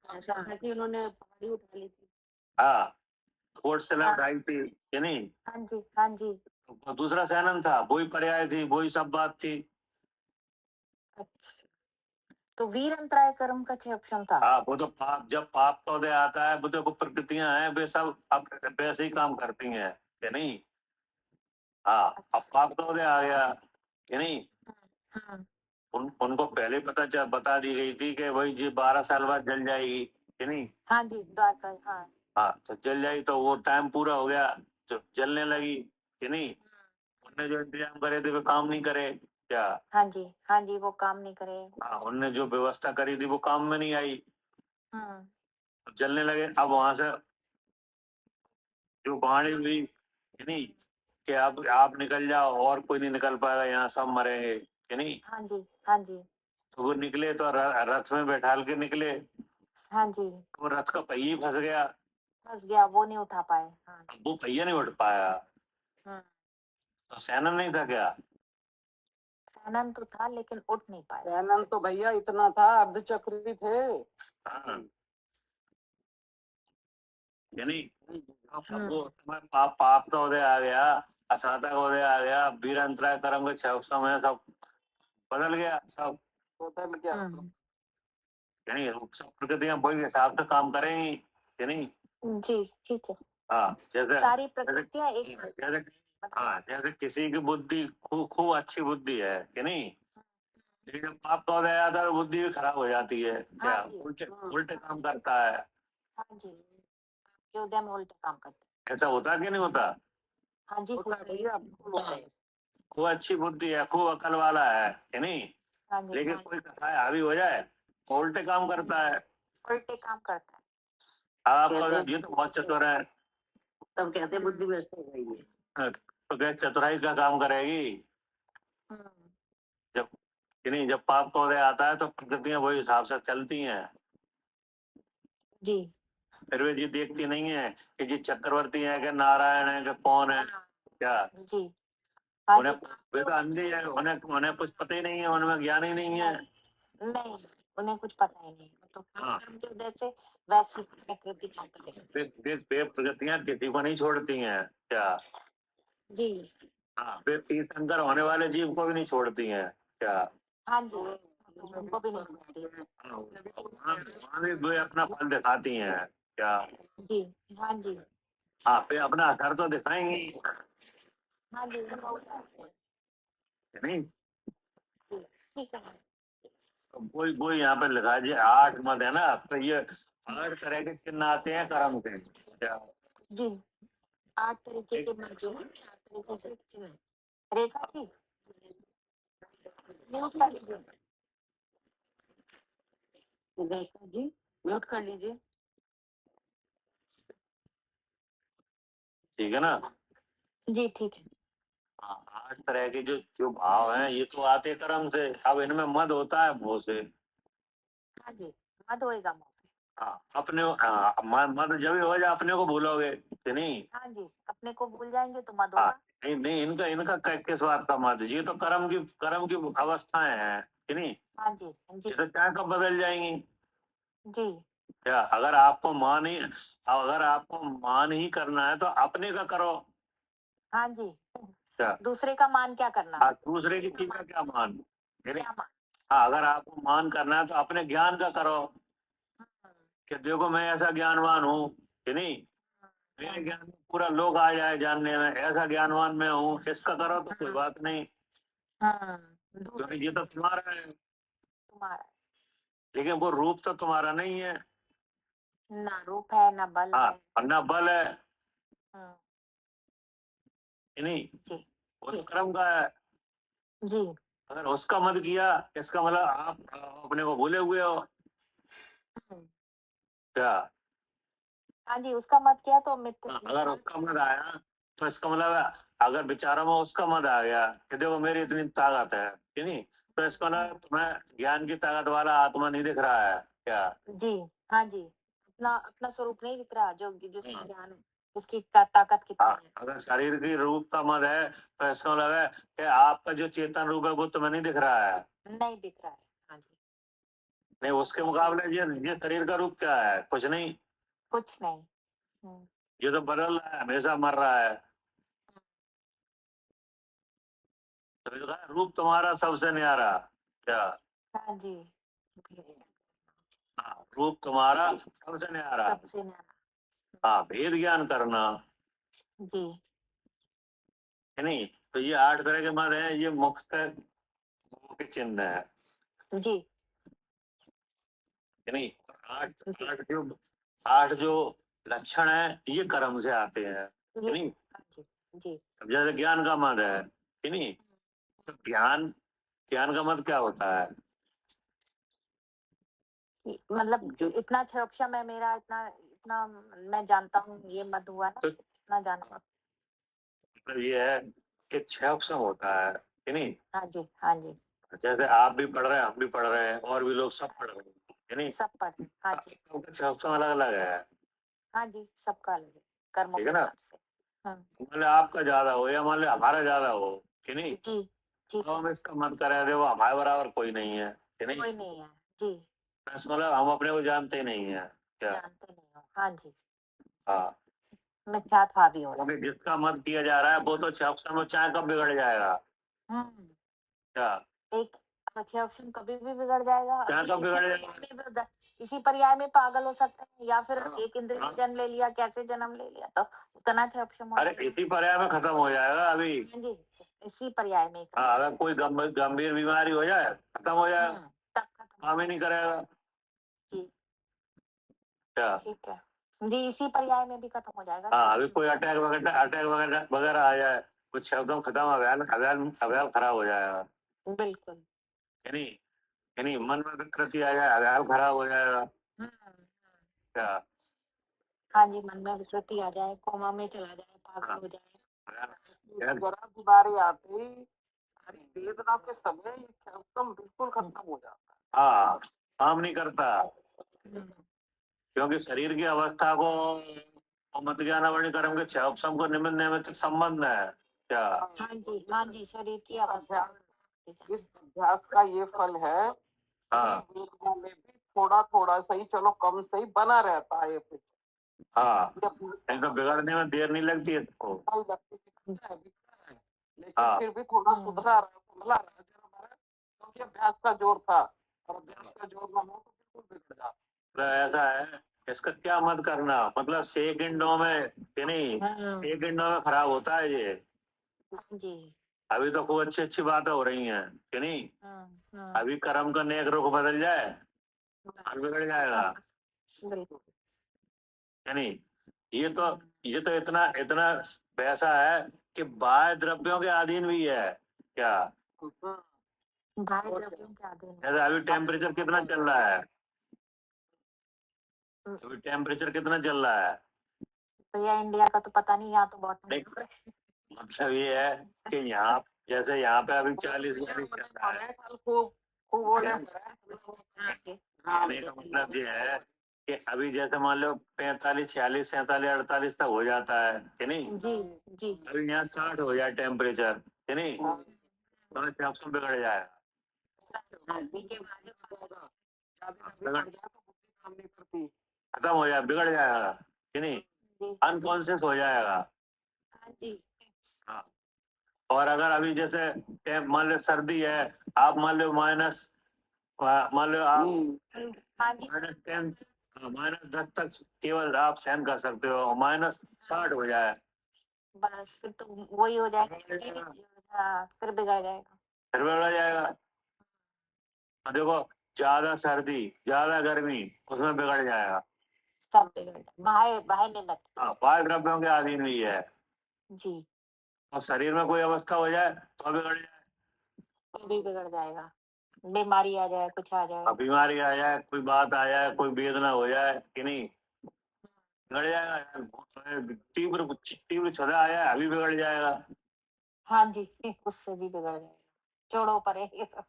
ऐसा है कि उन्होंने पहाड़ी उठा ली थी। हाँ, कोर्ट से हाँ उठाई थी कि नहीं? हाँ जी हाँ जी। तो दूसरा सेनन था, वही पर्याय थी, वही सब बात थी। अच्छा, तो वीर अंतराय कर्म का क्षपसम था। हाँ, वो तो पाप, जब पाप का उदय आता है वो तो प्रकृतियां हैं, वे सब अब वैसे ही काम करती हैं कि नहीं? हाँ, अब पाप का उदय आ गया कि नहीं? हम्म, उनको पहले बता दी गई थी कि वही जी 12 साल बाद जल जाएगी कि नहीं? हाँ जी द्वारका, हाँ हाँ, तो जल जाएगी, तो वो टाइम पूरा हो गया, जब जलने लगी कि नहीं? उनने जो इंतजाम करे थे वो काम नहीं करे क्या? हाँ जी वो काम नहीं करे। हाँ, उनने जो व्यवस्था करी थी वो काम में नहीं आई, हम्म, जलने लगे। अब वहां से जो वाणी हुई कि नहीं कि अब आप निकल जाओ और कोई नहीं निकल पाएगा, यहाँ सब मरेंगे कि नहीं? हाँ जी हाँ जी तो वो निकले तो रथ में बैठाल के निकले, हाँ जी। वो रथ का पहिया ही फंस गया। फंस गया, वो नहीं उठा पाए। हाँ अब वो पहिया नहीं उठ पाया, हम्म, तो सेनन नहीं था क्या? सैनन तो था लेकिन उठ नहीं पाए। सैनन तो भैया इतना था, अर्धचक्र भी थे। हाँ, कि नहीं? अब हम्म, वो समय पाप का उदय आ गया, असाता का उदय आ गया, वीर अंतराय कर्म के 6 समय सब बदल गया, सब बदल गया। कि नहीं? सब प्रकृतियां वही हिसाब से काम करेंगी कि नहीं? जी ठीक है। हाँ, जैसे सारी प्रकृतियां एक जैसे हाँ, जैसे किसी की बुद्धि खूब अच्छी बुद्धि है कि नहीं, लेकिन जब पाप का उदय आता है तो बुद्धि भी खराब हो जाती है क्या? हाँ जी उल्टे उल्टे काम करता है। हाँ जी, के उदय में उल्टे काम करते ऐसा होता कि नहीं होता? हाँ जी, होता है भैया, बिल्कुल होता है। खूब अच्छी बुद्धि है, खूब अकल वाला है कि नहीं, हाँ जी, लेकिन हाँ कोई कसाय हावी हो जाए तो उल्टे काम करता है। उल्टे काम करता है। अब आपका कहते हैं- ये तो बहुत चतुर है, तब कहते हैं बुद्धि भ्रष्ट हो गई है। तो क्या चतुराई का काम करेगी? हम्म, जब कि नहीं, जब पाप का उदय आता है तो प्रकृतियां वही हिसाब से चलती हैं। जी फिर वे ये देखती नहीं है कि जी चक्रवर्ती है कि नारायण है कि कौन है क्या। जी हाँ जी, उन्हें वे तो अंधे हैं, उन्हें उन्हें कुछ पता ही नहीं है, उनमें ज्ञान ही नहीं है। नहीं, उन्हें कुछ पता ही नहीं, तो हाँ। कर्म के उदय से वैसी प्रकृति काम करेगी। वे प्रकृतियां किसी को नहीं छोड़ती हैं क्या। जी हाँ, वे तीर्थंकर होने वाले जीव को भी नहीं छोड़ती हैं क्या। हाँ जी, तो उनको भी नहीं छोड़ती। हाँ, वहाँ भी वे अपना फल दिखाती हैं क्या। जी हाँ जी, हाँ, वे अपना असर तो दिखाएंगी हाँ जी, उनका उदय है। कि नहीं। जी, ठीक है। कोई कोई यहाँ पे लिखा है जी 8 मत है ना, तो ये 8 तरह के चिन्ह आते हैं कर्म के क्या। जी 8 तरीके के मत जो है, 8 तरीके के चिन्ह। रेखा जी म्यूट कर लीजिए। रेखा जी म्यूट कर लीजिए। ठीक है ना। जी ठीक है। हाँ, 8 तरह के जो जो भाव हैं ये तो आते कर्म से। अब इनमें मद होता है भोग से। हाँ जी, मत होएगा मुंह से। हाँ, अपने हाँ, मद जब भी हो जाए अपने को भूलोगे कि नहीं। हाँ जी, अपने को भूल जाएंगे तो मत हाँ, होगा। नहीं नहीं, इनका इनका किस बात का मत, ये तो कर्म की अवस्थाएं हैं कि नहीं। हाँ जी जी ये तो क्या कब बदल जाएंगी जी क्या। अगर आपको मान ही करना है तो अपने का करो हाँ जी, क्या। दूसरे का मान क्या करना। दूसरे की चीज का क्या मान कि नहीं। क्या मान। हाँ, अगर आपको मान करना है तो अपने ज्ञान का करो कि देखो मैं ऐसा ज्ञानवान हूँ कि नहीं। मेरे ज्ञान में पूरा लोग आ जाए जानने में, ऐसा ज्ञानवान मैं हूँ, इसका करो तो कोई बात नहीं, दूसरे क्योंकि ये तो तुम्हारा है। तुम्हारा लेकिन वो रूप तो तुम्हारा नहीं है। ना रूप है ना बल हाँ, है। और ना बल है हम्म, कि नहीं। जी वो तो जी कर्म का है। जी अगर उसका मत किया, इसका मतलब आप अपने को भूले हुए हो हम्म, क्या। हाँ जी, उसका मत किया तो मित्र अगर उसका मत आया तो इसका मतलब अगर विचारों में उसका मत आ गया कि देखो मेरी इतनी ताकत है कि नहीं, तो इसका मतलब तुम्हें ज्ञान की ताकत वाला आत्मा नहीं दिख रहा है क्या। जी हाँ जी, अपना अपना स्वरूप नहीं दिख रहा जो जिसका हाँ। ज्ञान है, उसकी ताकत कितनी हाँ, है। अगर शरीर की रूप का मत है तो इसका मतलब है कि आपका जो चेतन रूप है वो तुम्हें नहीं दिख रहा है। नहीं दिख रहा है। हाँ जी, नहीं, उसके मुकाबले ये शरीर का रूप क्या है, कुछ नहीं। कुछ नहीं। हम्म, ये तो बदल रहा है, हमेशा मर रहा है। तो ये कहा, रूप तुम्हारा सबसे न्यारा क्या। हाँ जी, हाँ, रूप तुम्हारा सबसे न्यारा। सबसे न्यारा। हाँ, भेद ज्ञान करना जी है नहीं। तो ये 8 तरह के मत है, ये मुख्य के चिन्ह है जी कि नहीं। आठ जी आठ जो लक्षण है ये कर्म से आते हैं कि ये नहीं। हाँ जी जी अब जैसे ज्ञान का मत है कि नहीं, तो ज्ञान ज्ञान का मत क्या होता है। मतलब जो इतना क्षमा है मेरा, इतना इतना मैं जानता हूँ, ये मत हुआ ना, तो इतना जानता। मतलब ये है कि 6 अक्षम होता है कि नहीं। हाँ जी हाँ जी, जैसे आप भी पढ़ रहे हैं, हम भी पढ़ रहे हैं, और भी लोग सब पढ़ रहे हैं कि नहीं। सब पढ़ रहे हैं। हाँ जी 6 अक्षम अलग अलग है हाँ जी, सबका अलग है कर्मों ठीक के है ना। हिसाब से। मान लो आपका ज्यादा हो या मान लो हमारा ज्यादा हो कि नहीं, जी ठीक तो है, हम इसका मत करें देखो हमारे बराबर कोई नहीं है कि नहीं। कोई नहीं है। जी मतलब हम अपने को जानते ही नहीं है क्या। जानते नहीं हो। हाँ जी, हाँ, मिथ्यात्व हावी हो रहा क्योंकि जिसका मत किया जा रहा है वो तो 6 अक्षर में चाहे कब बिगड़ जाएगा है। क्या। एक अच्छे ऑप्शन कभी भी बिगड़ जाएगा, चाहे अभी कब इसी बिगड़ पर्याय जाएगा। में इसी पर्याय में पागल हो सकते हैं, या फिर हाँ, एक इंद्रिय हाँ। ने जन्म ले लिया, कैसे जन्म ले लिया, तो उतना अच्छे ऑप्शन हो अरे जाएगा। इसी पर्याय में खत्म हो जाएगा अभी। हाँ जी, इसी पर्याय में हाँ, अगर कोई गंभीर बीमारी हो जाए खत्म हो जाएगा, तब खत्म हो काम ही नहीं करेगा जी क्या। ठीक है। जी, इसी पर्याय में भी खत्म हो जाएगा। हाँ, अभी कोई अटैक वगैरह आ जाए, कुछ शब्दों खत्म, अव्याल खराब हो जाएगा। बिल्कुल। यानी मन में विकृति आ जाए, अव्याल खराब हो जाएगा। क्या हाँ जी, मन में विकृति आ जाए, कोमा में चला जाए, पागल हो जाए। जरा बीमारी आती हरी वेदना के समय ये एकदम बिल्कुल खत्म हो जाता है। हाँ, काम नहीं करता, हम्म, क्योंकि शरीर की अवस्था को मत ज्ञान वर्ण कर्म के छह उपसम को निमित्त नैमित्तिक संबंध है। क्या हाँ जी, शरीर की अवस्था। इस अभ्यास का ये फल है हाँ कि वेदना में भी थोड़ा थोड़ा सही, चलो कम सही बना रहता है ये फिर। हाँ, नहीं तो बिगड़ने में देर नहीं लगती है इसको। लेकिन हाँ। फिर भी थोड़ा सुधरा रहा, संभला रहा जरा हमारा, क्योंकि अभ्यास का जोर था, और अभ्यास का जोर ना हो तो बिल्कुल बिगड़ जाता। ऐसा है, इसका क्या मत करना, मतलब सेकंडों में कि नहीं, सेकंडों में खराब होता है ये। जी। अभी तो खूब अच्छी अच्छी बातें हो रही हैं कि नहीं, अभी कर्म का नेक रुख बदल जाए और बिगड़ जाएगा। बिल्कुल। यानी ये तो इतना इतना पैसा है कि बाह्य द्रव्यों के अधीन भी है। क्या बाह्य द्रव्यों के अधीन। जैसे अभी टेम्परेचर कितना चल रहा है, अभी टेम्परेचर कितना चल रहा है? भैया इंडिया का तो पता नहीं, यहाँ तो बहुत ठंड हो रही मतलब ये है कि यहाँ, जैसे यहाँ पे अभी 40 चल रहा है, खूब खूब होने है। कहने का मतलब ये है कि अभी जैसे मान लो 45, 46, 47, 48 तक हो जाता है कि नहीं, जी जी। अभी यहाँ 60 हो जाए टेम्परेचर कि नहीं, तो कैप्सूल बिगड़ जाएगा। खत्म हो जाए, बिगड़ जाएगा कि नहीं, अनकॉन्शियस हो जाएगा। हाँ, और अगर अभी जैसे मान लो सर्दी है, आप मान लो मान लो आप -10 तक केवल आप सहन कर सकते हो, -60 हो जाए, बस फिर तो वही हो जाएगा। हाँ, फिर बिगड़ जाएगा। फिर बिगड़ जाएगा। और देखो, ज्यादा सर्दी, ज्यादा गर्मी, उसमें बिगड़ जाएगा। सब बिगड़ जाएगा। बाह्य निमित्त। हाँ, बाह्य द्रव्यों के अधीन भी है। जी। और शरीर में कोई अवस्था हो जाए तो बिगड़ जाए, तो भी बिगड़ जाएगा। बीमारी आ जाए, कुछ आ जाए। अब बीमारी आ जाए, कोई बात आ जाए, कोई वेदना हो जाए कि नहीं, बिगड़ जाएगा। तीव्र तीव्र क्षुधा आ जाए, अभी बिगड़ जाएगा। हाँ जी, उससे भी बिगड़ जाएगा। छोड़ो परे ये सब।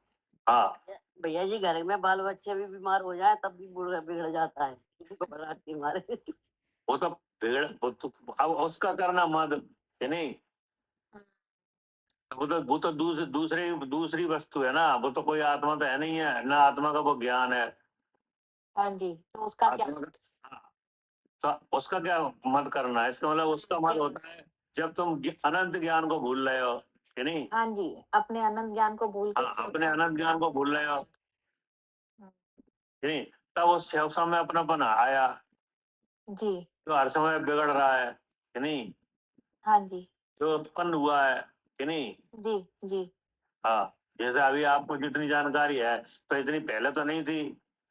हाँ, भैया जी घर में बाल बच्चे भी बीमार हो जाए तब भी बिगड़ जाता है घबराहट के मारे। वो तो अब उसका करना मत कि नहीं, वो तो दूसरी वस्तु है ना, वो तो कोई आत्मा तो है नहीं है ना, आत्मा का वो ज्ञान है। हाँ जी, तो उसका क्या? हाँ, तो उसका क्या मत करना है, इसका मतलब उसका मत होता है जब तुम अनंत ज्ञान को भूल रहे हो कि नहीं। हाँ जी, अपने अनंत ज्ञान को भूल के। हाँ, अपने अनंत ज्ञान को भूल रहे हो कि नहीं, तब उस शिव में अपनापन आया जी। जो हर समय बिगड़ रहा है कि नहीं, हाँ जी। जो उत्पन्न हुआ है कि नहीं। जी जी। हाँ, जैसे अभी आपको जितनी जानकारी है तो इतनी पहले तो नहीं थी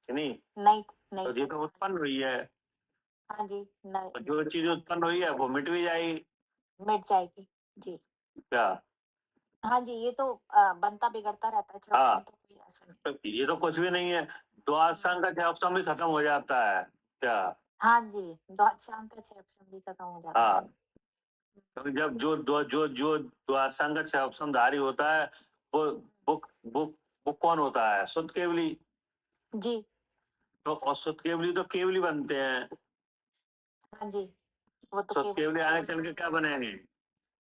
कि नहीं, नहीं तो ये तो उत्पन्न हुई है। हाँ जी। तो जो चीज उत्पन्न हुई है वो मिट भी जाएगी। मिट जाएगी। जी। क्या हाँ जी, ये तो बनता बिगड़ता रहता है। हाँ, तो कोई ऐसा नहीं। तो ये तो कुछ भी नहीं है, द्वादशांग का छापसम भी खत्म हो जाता है। क्या हाँ जी, शाम का 6 भी खत्म हो जाता है। हाँ, तो जब जो द्वादशांग का छापसम धारी होता है, वो वो वो वो कौन होता है? शुद्ध केवली। जी। तो और शुद्ध केवली तो केवली बनते हैं। हाँ जी, वो तो शुद्ध केवली आगे चल के क्या बनेंगे?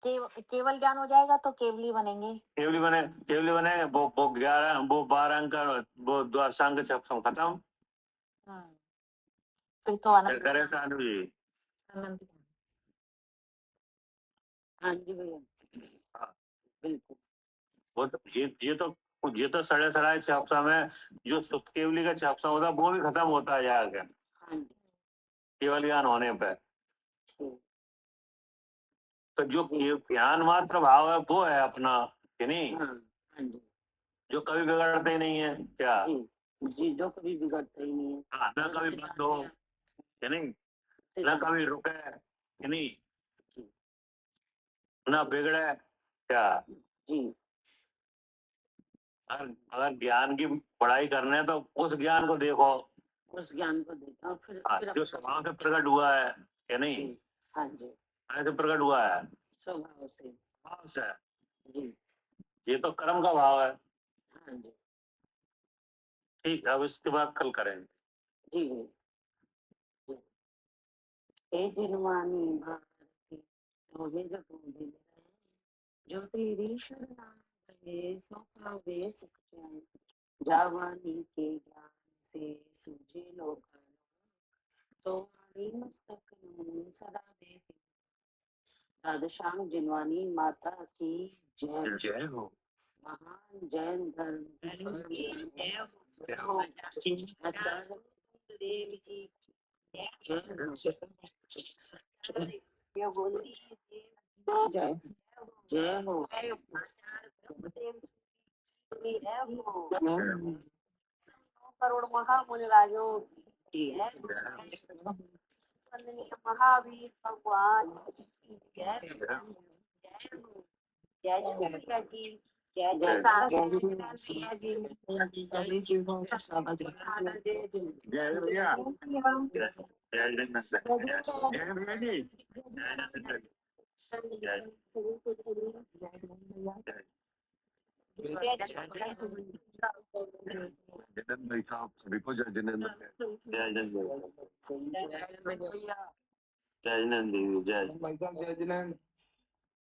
केवल ज्ञान हो जाएगा तो केवली बनेंगे। केवली बने, वो 11 वो 12 अंक का वो द्वादशांग का छापसम खत्म। फिर तो अनंत करे साधु जी। अनंत। हाँ जी भैया हाँ, बिल्कुल। वो तो ये तो सड़े सड़ाए छापसम है, जो शुद्ध केवली का छापसम होता है वो भी खत्म होता है जाके हाँ जी केवल ज्ञान होने पर। तो जो ज्ञान मात्र भाव है वो है अपना कि नहीं, हाँ हाँ जी जो कभी बिगड़ते ही नहीं है। क्या जी जी, जो कभी बिगड़ता ही नहीं है। हाँ, ना कभी बंद हो कि नहीं, न कभी रुके कि नहीं, न बिगड़े क्या। जी अगर ज्ञान की पढ़ाई करने है तो उस ज्ञान को देखो, उस ज्ञान को देखा और फिर जो स्वभाव से प्रकट हुआ है कि नहीं, हाँ जी ऐसे प्रकट हुआ है स्वभाव से भाव से। जी ये तो कर्म का भाव है। हाँ जी ठीक है, अब इसके बाद कल करेंगे। जी जी हे जिनवानी भारती तोहे जो तोहे जो तेरी शरण आए सो पावे सुख चैन जावानी के ज्ञान से सूझे लोक तो हरि मस्तक नमन सदा देते राधश्याम जिनवानी माता की जय जय हो। महान जैन धर्म की जय हो आचार्य देव की जय हो जय जय हो करोड़ महामुनि राजो वंदनीय महावीर भगवान जय जय जय जी जय जय जय भैया, जय जिनेंद्र भाई साहब, सभी को जय जिनेंद्र, जय जिनेंद्र, जय जिनेंद्र दीदी, जय भाई साहब जय जिनेंद्र,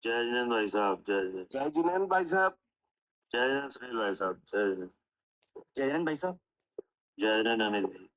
जय जिनेंद्र भाई साहब, जय जिनेंद्र भाई साहब, जय जिनेंद्र सुनील भाई साहब, जय जिनेंद्र, जय जिनेंद्र भाई साहब, जय जिनेंद्र अनिल जी।